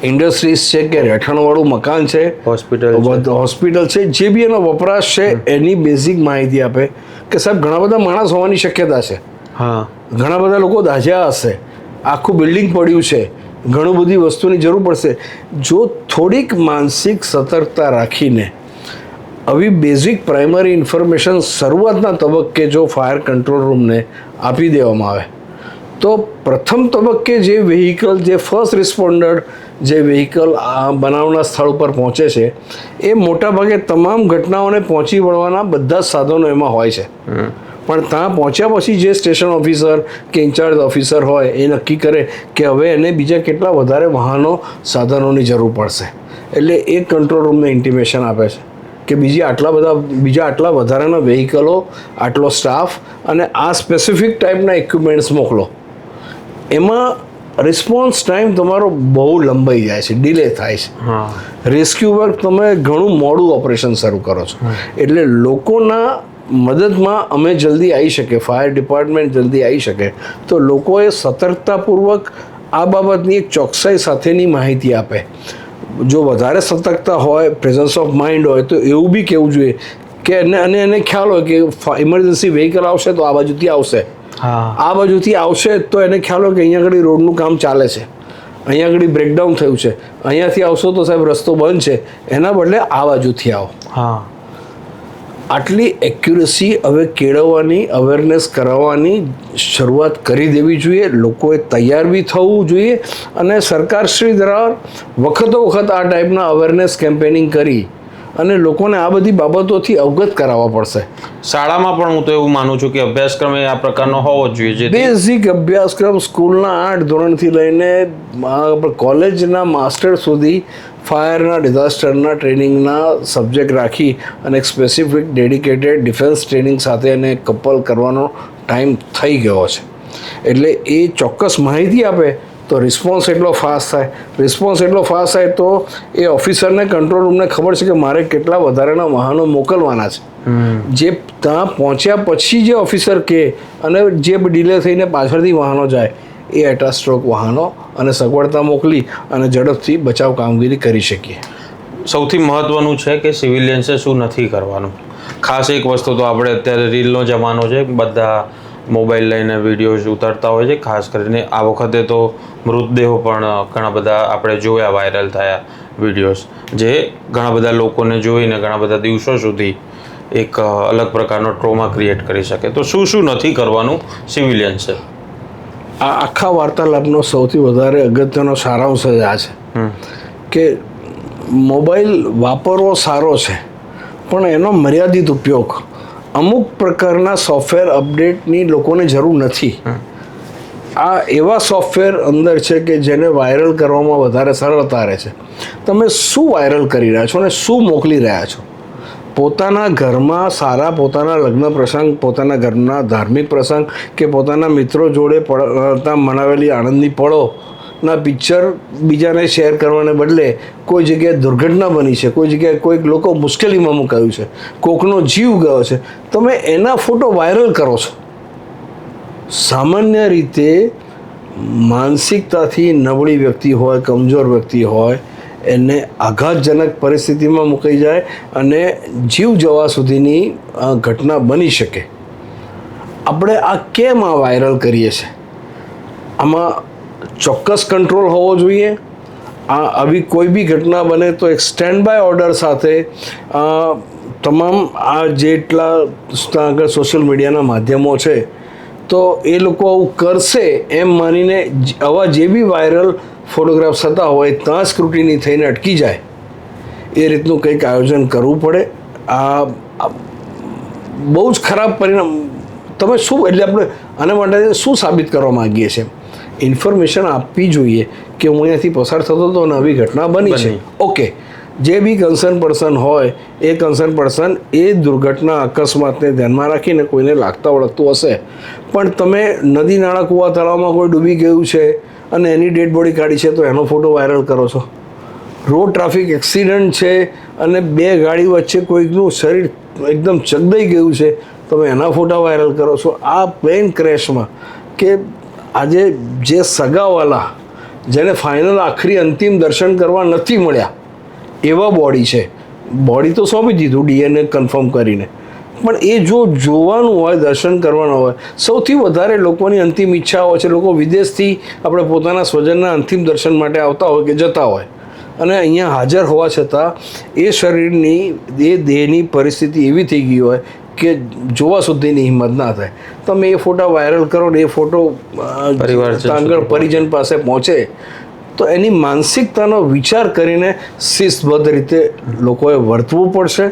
ઇન્ડસ્ટ્રીઝ છે કે રહેઠાણવાળું મકાન છે, હોસ્પિટલ છે, જે બી એનો વપરાશ છે એની બેઝિક માહિતી આપે કે સાહેબ ઘણા બધા માણસ હોવાની શક્યતા છે, ઘણા બધા લોકો દાઝ્યા હશે, આખું બિલ્ડિંગ પડ્યું છે, ઘણું બધી વસ્તુની જરૂર પડશે. જો થોડીક માનસિક સતર્કતા રાખીને આવી બેઝિક પ્રાઇમરી ઇન્ફોર્મેશન શરૂઆતના તબક્કે જો ફાયર કંટ્રોલ રૂમને આપી દેવામાં આવે તો પ્રથમ તબક્કે જે વ્હીકલ, જે ફર્સ્ટ રિસ્પોન્ડર જે વ્હીકલ આ બનાવના સ્થળ ઉપર પહોંચે છે એ મોટાભાગે તમામ ઘટનાઓને પહોંચી વળવાના બધા જ સાધનો એમાં હોય છે. પણ ત્યાં પહોંચ્યા પછી જે સ્ટેશન ઓફિસર કે ઇન્ચાર્જ ઓફિસર હોય એ નક્કી કરે કે હવે એને બીજા કેટલા વધારે વાહનો, સાધનોની જરૂર પડશે. એટલે એ કંટ્રોલ રૂમને ઇન્ટિમેશન આપે છે કે બીજા આટલા વધારાના વ્હીકલો, આટલો સ્ટાફ અને આ સ્પેસિફિક ટાઈપના ઇક્વિપમેન્ટ્સ મોકલો. એમાં રિસ્પોન્સ ટાઈમ તમારો બહુ લંબાઈ જાય છે, ડિલે થાય છે. રેસ્ક્યુ વર્ક તમે ઘણું મોડું ઓપરેશન શરૂ કરો છો. એટલે લોકોના મદદમાં અમે જલ્દી આવી શકે, ફાયર ડિપાર્ટમેન્ટ જલ્દી આવી શકે તો લોકોએ સતર્કતાપૂર્વક આ બાબતની એક ચોકસાઈ સાથેની માહિતી આપે. જો વધારે સતર્કતા હોય, પ્રેઝન્સ ઓફ માઇન્ડ હોય તો એવું બી કહેવું જોઈએ કે એને ખ્યાલ હોય કે ઇમરજન્સી વ્હીકલ આવશે તો આ બાજુથી આવશે, આ બાજુથી આવશે તો એને ખ્યાલ હોય કે અહીંયા આગળ રોડનું કામ ચાલે છે, અહીંયા આગળ બ્રેકડાઉન થયું છે, અહીંયાથી આવશો તો સાહેબ રસ્તો બંધ છે, એના બદલે આ બાજુથી આવો. આટલી એક્યુરેસી હવે કેળવવાની, અવેરનેસ કરાવવાની શરૂઆત કરી દેવી જોઈએ. લોકોએ તૈયાર બી થવું જોઈએ અને સરકારશ્રી દ્વારા વખતો વખત આ ટાઈપના અવેરનેસ કેમ્પેનિંગ કરી અને લોકોને આ બધી બાબતોથી અવગત કરાવવા પડશે. શાળામાં પણ હું તો એવું માનું છું કે અભ્યાસક્રમ આ પ્રકારનો હોવો જ જોઈએ. બેઝિક અભ્યાસક્રમ સ્કૂલના 8 ધોરણથી લઈને કોલેજના માસ્ટર સુધી ફાયરના, ડિઝાસ્ટરના ટ્રેનિંગના સબ્જેક્ટ રાખી અને એક સ્પેસિફિક ડેડિકેટેડ ડિફેન્સ ટ્રેનિંગ સાથે એને કપલ કરવાનો ટાઈમ થઈ ગયો છે. એટલે એ ચોક્કસ માહિતી આપે તો રિસ્પોન્સ એટલો ફાસ્ટ થાય. રિસ્પોન્સ એટલો ફાસ્ટ થાય તો એ ઓફિસરને, કંટ્રોલ રૂમને ખબર છે કે મારે કેટલા વધારાના વાહનો મોકલવાના છે. જે ત્યાં પહોંચ્યા પછી જે ઓફિસર કહે અને જે ડિલે થઈને પાછળથી વાહનો જાય એ એટાસ્ટ્રોક વાહનો અને સગવડતા મોકલી અને ઝડપથી બચાવ કામગીરી કરી શકીએ. સૌથી મહત્વનું છે કે સિવિલિયન્સે શું નથી કરવાનું. ખાસ એક વસ્તુ તો આપણે અત્યારે રીલનો જમાનો છે, બધા મોબાઈલ લઈને વિડીયોઝ ઉતારતા હોય છે. ખાસ કરીને આ વખતે તો મૃતદેહો પણ ઘણા બધા આપણે જોયા, વાયરલ થયા વિડીયોઝ, જે ઘણા બધા લોકોને જોઈને ઘણા બધા દિવસો સુધી એક અલગ પ્રકારનો ટ્રોમા ક્રિએટ કરી શકે. તો શું નથી કરવાનું સિવિલિયન્સે? આ આખા વાર્તાલાપનો સૌથી વધારે અગત્યનો સારાંશ જ આ છે કે મોબાઈલ વાપરવો સારો છે, પણ એનો મર્યાદિત ઉપયોગ, અમુક પ્રકારના સોફ્ટવેર અપડેટની લોકોને જરૂર નથી. આ એવા સોફ્ટવેર અંદર છે કે જેને વાયરલ કરવામાં વધારે સરળતા રહે છે. તમે શું વાયરલ કરી રહ્યા છો અને શું મોકલી રહ્યા છો? પોતાના ઘરમાં સારા, પોતાના લગ્ન પ્રસંગ, પોતાના ઘરના ધાર્મિક પ્રસંગ કે પોતાના મિત્રો જોડે મનાવેલી આનંદની પળોના પિક્ચર બીજાને શેર કરવાને બદલે કોઈ જગ્યાએ દુર્ઘટના બની છે, કોઈ જગ્યાએ કોઈક લોકો મુશ્કેલીમાં મુકાયું છે, કોકનો જીવ ગયો છે, તમે એના ફોટો વાયરલ કરો છો. સામાન્ય રીતે માનસિકતાથી નબળી વ્યક્તિ હોય, કમજોર વ્યક્તિ હોય, એને આઘાતજનક પરિસ્થિતિમાં મૂકાઈ જાય અને જીવ જવા સુધીની ઘટના બની શકે. આપણે આ કેમ આ વાયરલ કરીએ છીએ? આમાં ચોક્કસ કંટ્રોલ હોવો જોઈએ. આવી કોઈ બી ઘટના બને તો એક સ્ટેન્ડ બાય ઓર્ડર સાથે તમામ આ જેટલા આગળ સોશિયલ મીડિયાના માધ્યમો છે તો એ લોકો આવું કરશે એમ માનીને આવા જે બી વાયરલ ફોટોગ્રાફ થતા હોય ત્યાં સ્ક્રુટિની થઈને અટકી જાય એ રીતનું કંઈક આયોજન કરવું પડે. આ બહુ જ ખરાબ પરિણામ. તમે શું, એટલે આપણે આના માટે શું સાબિત કરવા માગીએ છીએ? ઇન્ફોર્મેશન આપવી જોઈએ કે હું અહીંયાથી પસાર થતો હતો અને આવી ઘટના બની છે. ઓકે, જે બી કન્સર્ન પર્સન હોય એ કન્સર્ન પર્સન એ દુર્ઘટના અકસ્માતને ધ્યાનમાં રાખીને કોઈને લાગતા ઓળખતું હશે, પણ તમે નદી નાળા કૂવા તળાવમાં કોઈ ડૂબી ગયું છે અને એની ડેડ બોડી કાઢી છે તો એનો ફોટો વાયરલ કરો છો. રોડ ટ્રાફિક એક્સિડન્ટ છે અને બે ગાડી વચ્ચે કોઈકનું શરીર એકદમ ચગદાઈ ગયું છે, તમે એના ફોટા વાયરલ કરો છો. આ પ્લેન ક્રેશમાં કે આજે જે સગાવાલા જેને ફાઇનલ આખરી અંતિમ દર્શન કરવા નથી મળ્યા એવા બોડી છે, બોડી તો સોંપી દીધું DNA કન્ફર્મ કરીને, પણ એ જો જોવાનું હોય, દર્શન કરવાનું હોય, સૌથી વધારે લોકોની અંતિમ ઈચ્છા હોય છે. લોકો વિદેશથી આપણે પોતાના સ્વજનના અંતિમ દર્શન માટે આવતા હોય કે જતા હોય અને અહીંયા હાજર હોવા છતાં એ શરીરની, એ દેહની પરિસ્થિતિ એવી થઈ ગઈ હોય કે જોવા સુધીની હિંમત ના થાય. તમે એ ફોટા વાયરલ કરો ને એ ફોટો આગળ પરિજન પાસે પહોંચે તો એની માનસિકતાનો વિચાર કરીને શિસ્તબદ્ધ રીતે લોકોએ વર્તવું પડશે.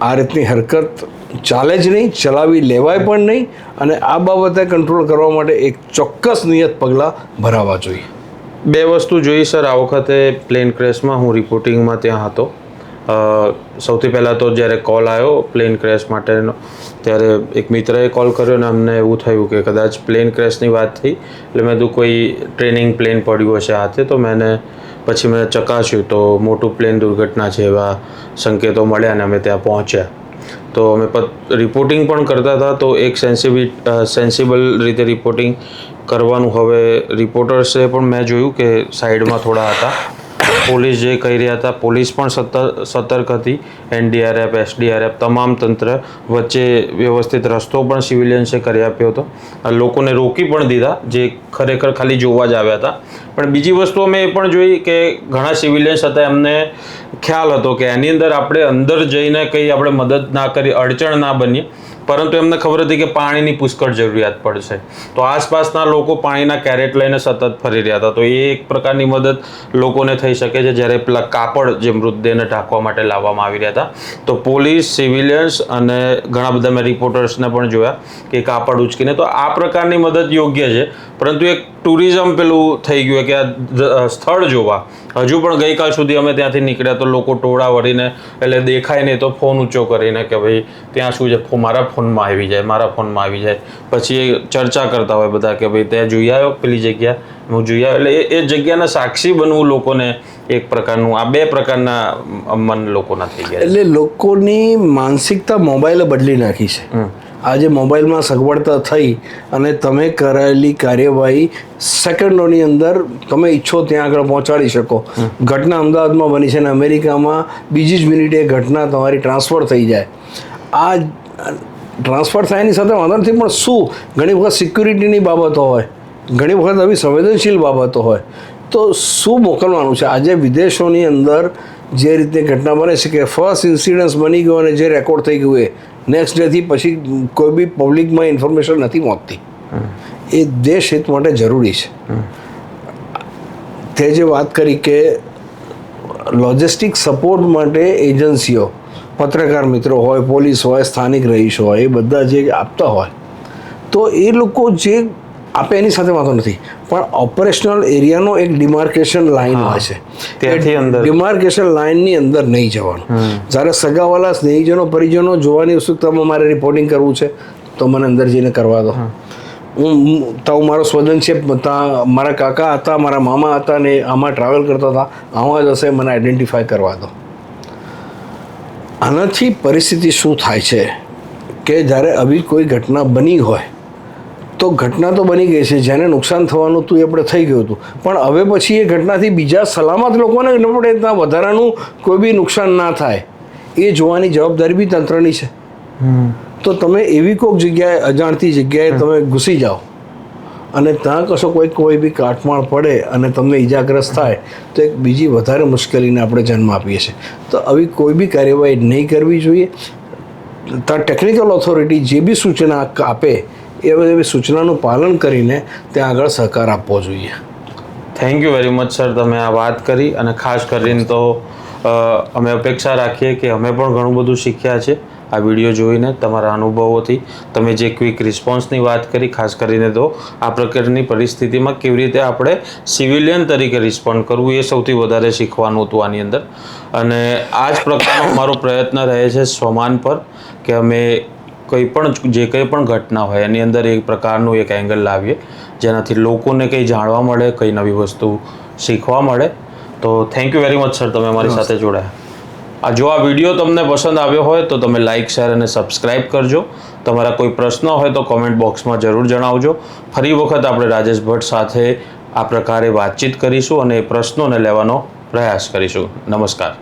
આ રીતની હરકત ચાલે જ નહીં, ચલાવી લેવાય પણ નહીં, અને આ બાબતે કંટ્રોલ કરવા માટે એક ચોક્કસ નિયત પગલાં ભરાવા જોઈએ. બે વસ્તુ જોઈ સર. આ વખતે પ્લેન ક્રેશમાં હું રિપોર્ટિંગમાં ત્યાં હતો. સૌથી પહેલાં તો જ્યારે કોલ આવ્યો પ્લેન ક્રેશ માટેનો, ત્યારે એક મિત્રએ કોલ કર્યો ને અમને એવું થયું કે કદાચ પ્લેન ક્રેશની વાત થઈ, એટલે મેં તો કોઈ ટ્રેનિંગ પ્લેન પડ્યું હશે હાથે, તો પછી મેં ચકાસ્યું તો મોટું પ્લેન દુર્ઘટના છે એવા સંકેતો મળ્યા અને અમે ત્યાં પહોંચ્યા. તો અમે રિપોર્ટિંગ પણ કરતા હતા, તો એક સેન્સિબલ રીતે રિપોર્ટિંગ કરવાનું. હવે રિપોર્ટર્સે પણ મેં જોયું કે સાઈડમાં થોડા હતા. પોલીસ જે કહી રહ્યા હતા, પોલીસ પણ સતર્ક હતી. NDRF, SDRF તમામ તંત્ર વચ્ચે વ્યવસ્થિત રસ્તો પણ સિવિલિયન્સે કરી આપ્યો હતો. લોકોને રોકી પણ દીધા જે ખરેખર ખાલી જોવા જ આવ્યા હતા. પણ બીજી વસ્તુ અમે એ પણ જોઈ કે ઘણા સિવિલિયન્સ હતા, એમને ખ્યાલ હતો કે એની અંદર આપણે અંદર જઈને કંઈ આપણે મદદ ના કરી, અડચણ ના બનીએ, પરંતુ એમને ખબર હતી કે પાણીની પુષ્કળ જરૂરિયાત પડશે. તો આસપાસના લોકો પાણીના કેરેટ લઈને સતત ફરી રહ્યા હતા. તો એ એક પ્રકારની મદદ લોકોને થઈ શકે છે. જ્યારે પેલા કાપડ જે મૃતદેહને ઢાંકવા માટે લાવવામાં આવી રહ્યા હતા, તો પોલીસ, સિવિલિયન્સ અને ઘણા બધા મેં રિપોર્ટર્સને પણ જોયા કે કાપડ ઉચકીને. તો આ પ્રકારની મદદ યોગ્ય છે, પરંતુ એક ટુરિઝમ પેલું થઈ ગયું કે આ સ્થળ જોવા. હજુ પણ ગઈકાલ સુધી અમે ત્યાંથી નીકળ્યા તો લોકો ટોળા વળીને, એટલે દેખાય નહીં તો ફોન ઊંચો કરીને કે ભાઈ ત્યાં શું છે, મારા ફોનમાં આવી જાય, મારા ફોનમાં આવી જાય. પછી એ ચર્ચા કરતા હોય બધા કે ભાઈ ત્યાં જોઈ આવ્યો પેલી જગ્યા, હું જોઈ આવ્યો. એટલે એ જગ્યાના સાક્ષી બનવું લોકોને એક પ્રકારનું, આ બે પ્રકારના મન લોકોના થઈ ગયા. એટલે લોકોની માનસિકતા મોબાઈલે બદલી નાખી છે. આજે મોબાઈલમાં સગવડતા થઈ અને તમે કરાયેલી કાર્યવાહી સેકન્ડોની અંદર તમે ઈચ્છો ત્યાં આગળ પહોંચાડી શકો. ઘટના અમદાવાદમાં બની છે અને અમેરિકામાં બીજી જ મિનિટે ઘટના તમારી ટ્રાન્સફર થઈ જાય. આ ટ્રાન્સફર થયાની સાથે વાંધો નથી, પણ શું ઘણી વખત સિક્યુરિટીની બાબતો હોય, ઘણી વખત આવી સંવેદનશીલ બાબતો હોય, તો શું મોકલવાનું છે? આજે વિદેશોની અંદર જે રીતે ઘટના બને છે કે ફર્સ્ટ ઇન્સિડન્સ બની ગયો અને જે રેકોર્ડ થઈ ગયું એ નેક્સ્ટ ડેથી પછી કોઈ બી પબ્લિકમાં ઇન્ફોર્મેશન નથી પહોંચતી. એ દેશ હિત માટે જરૂરી છે. તે જે વાત કરી કે લોજિસ્ટિક સપોર્ટ માટે એજન્સીઓ, પત્રકાર મિત્રો હોય, પોલીસ હોય, સ્થાનિક રહીશો હોય, એ બધા જે આપતા હોય, તો એ લોકો જે આપે એની સાથે વાંધો નથી, પણ ઓપરેશનલ એરિયાનો એક ડિમાર્કેશન લાઇન હોય છે, ત્યાંથી અંદર ડિમાર્કેશન લાઇનની અંદર નહીં જવાનું. જ્યારે સગાવાલા, સ્નેહીજનો, પરિજનો જોવાની ઉત્સુકતામાં મારે રિપોર્ટિંગ કરવું છે તો મને અંદર જઈને કરવા દો. તો મારો સ્વજન છે, મારા કાકા હતા, મારા મામા હતા ને આમાં ટ્રાવેલ કરતા હતા, આમાં જ હશે, મને આઈડેન્ટિફાય કરવા દો. આનાથી પરિસ્થિતિ શું થાય છે કે જ્યારે આવી કોઈ ઘટના બની હોય તો ઘટના તો બની ગઈ છે, જેને નુકસાન થવાનું હતું એ આપણે થઈ ગયું હતું, પણ હવે પછી એ ઘટનાથી બીજા સલામત લોકોને ન પડે, ત્યાં વધારાનું કોઈ બી નુકસાન ના થાય એ જોવાની જવાબદારી બી તંત્રની છે. તો તમે એવી કોઈક જગ્યાએ, અજાણતી જગ્યાએ તમે ઘૂસી જાઓ અને ત્યાં કશો કોઈ બી કાટમાળ પડે અને તમને ઈજાગ્રસ્ત થાય તો એક બીજી વધારે મુશ્કેલીને આપણે જન્મ આપીએ છીએ. તો આવી કોઈ બી કાર્યવાહી નહીં કરવી જોઈએ. ત્યાં ટેકનિકલ ઓથોરિટી જે બી સૂચના આપે એ બધી સૂચનાનું પાલન કરીને ત્યાં આગળ સહકાર આપવો જોઈએ. Thank you very much sir, તમે આ વાત કરી અને ખાસ કરીને તો અમે અપેક્ષા રાખીએ કે અમે પણ ઘણું બધું શીખ્યા છે આ વિડીયો જોઈને, તમારા અનુભવોથી. તમે જે ક્વિક રિસ્પોન્સની વાત કરી, ખાસ કરીને તો આ પ્રકારની પરિસ્થિતિમાં કેવી રીતે આપણે સિવિલિયન તરીકે રિસ્પોન્ડ કરવું એ સૌથી વધારે શીખવાનું હતું આની અંદર. અને આ જ પ્રકારનો અમારો પ્રયત્ન રહે છે સ્વમાન પર કે અમે કંઈ પણ ઘટના હોય એની અંદર એક પ્રકારનું એક એંગલ લાવીએ જેનાથી લોકોને કંઈ જાણવા મળે, કંઈ નવી વસ્તુ શીખવા મળે. તો thank you very much sir, તમે અમારી સાથે જોડાયા. જો આ વિડીયો તમને પસંદ આવ્યો હોય તો તમે લાઇક, શેર અને સબસ્ક્રાઇબ કરજો. તમારા કોઈ પ્રશ્ન હોય તો કોમેન્ટ બોક્સમાં જરૂર જણાવજો. ફરી વખત આપણે રાજેશ ભટ્ટ સાથે આ પ્રકારે વાતચીત કરીશું અને એ પ્રશ્નોને લેવાનો પ્રયાસ કરીશું. નમસ્કાર.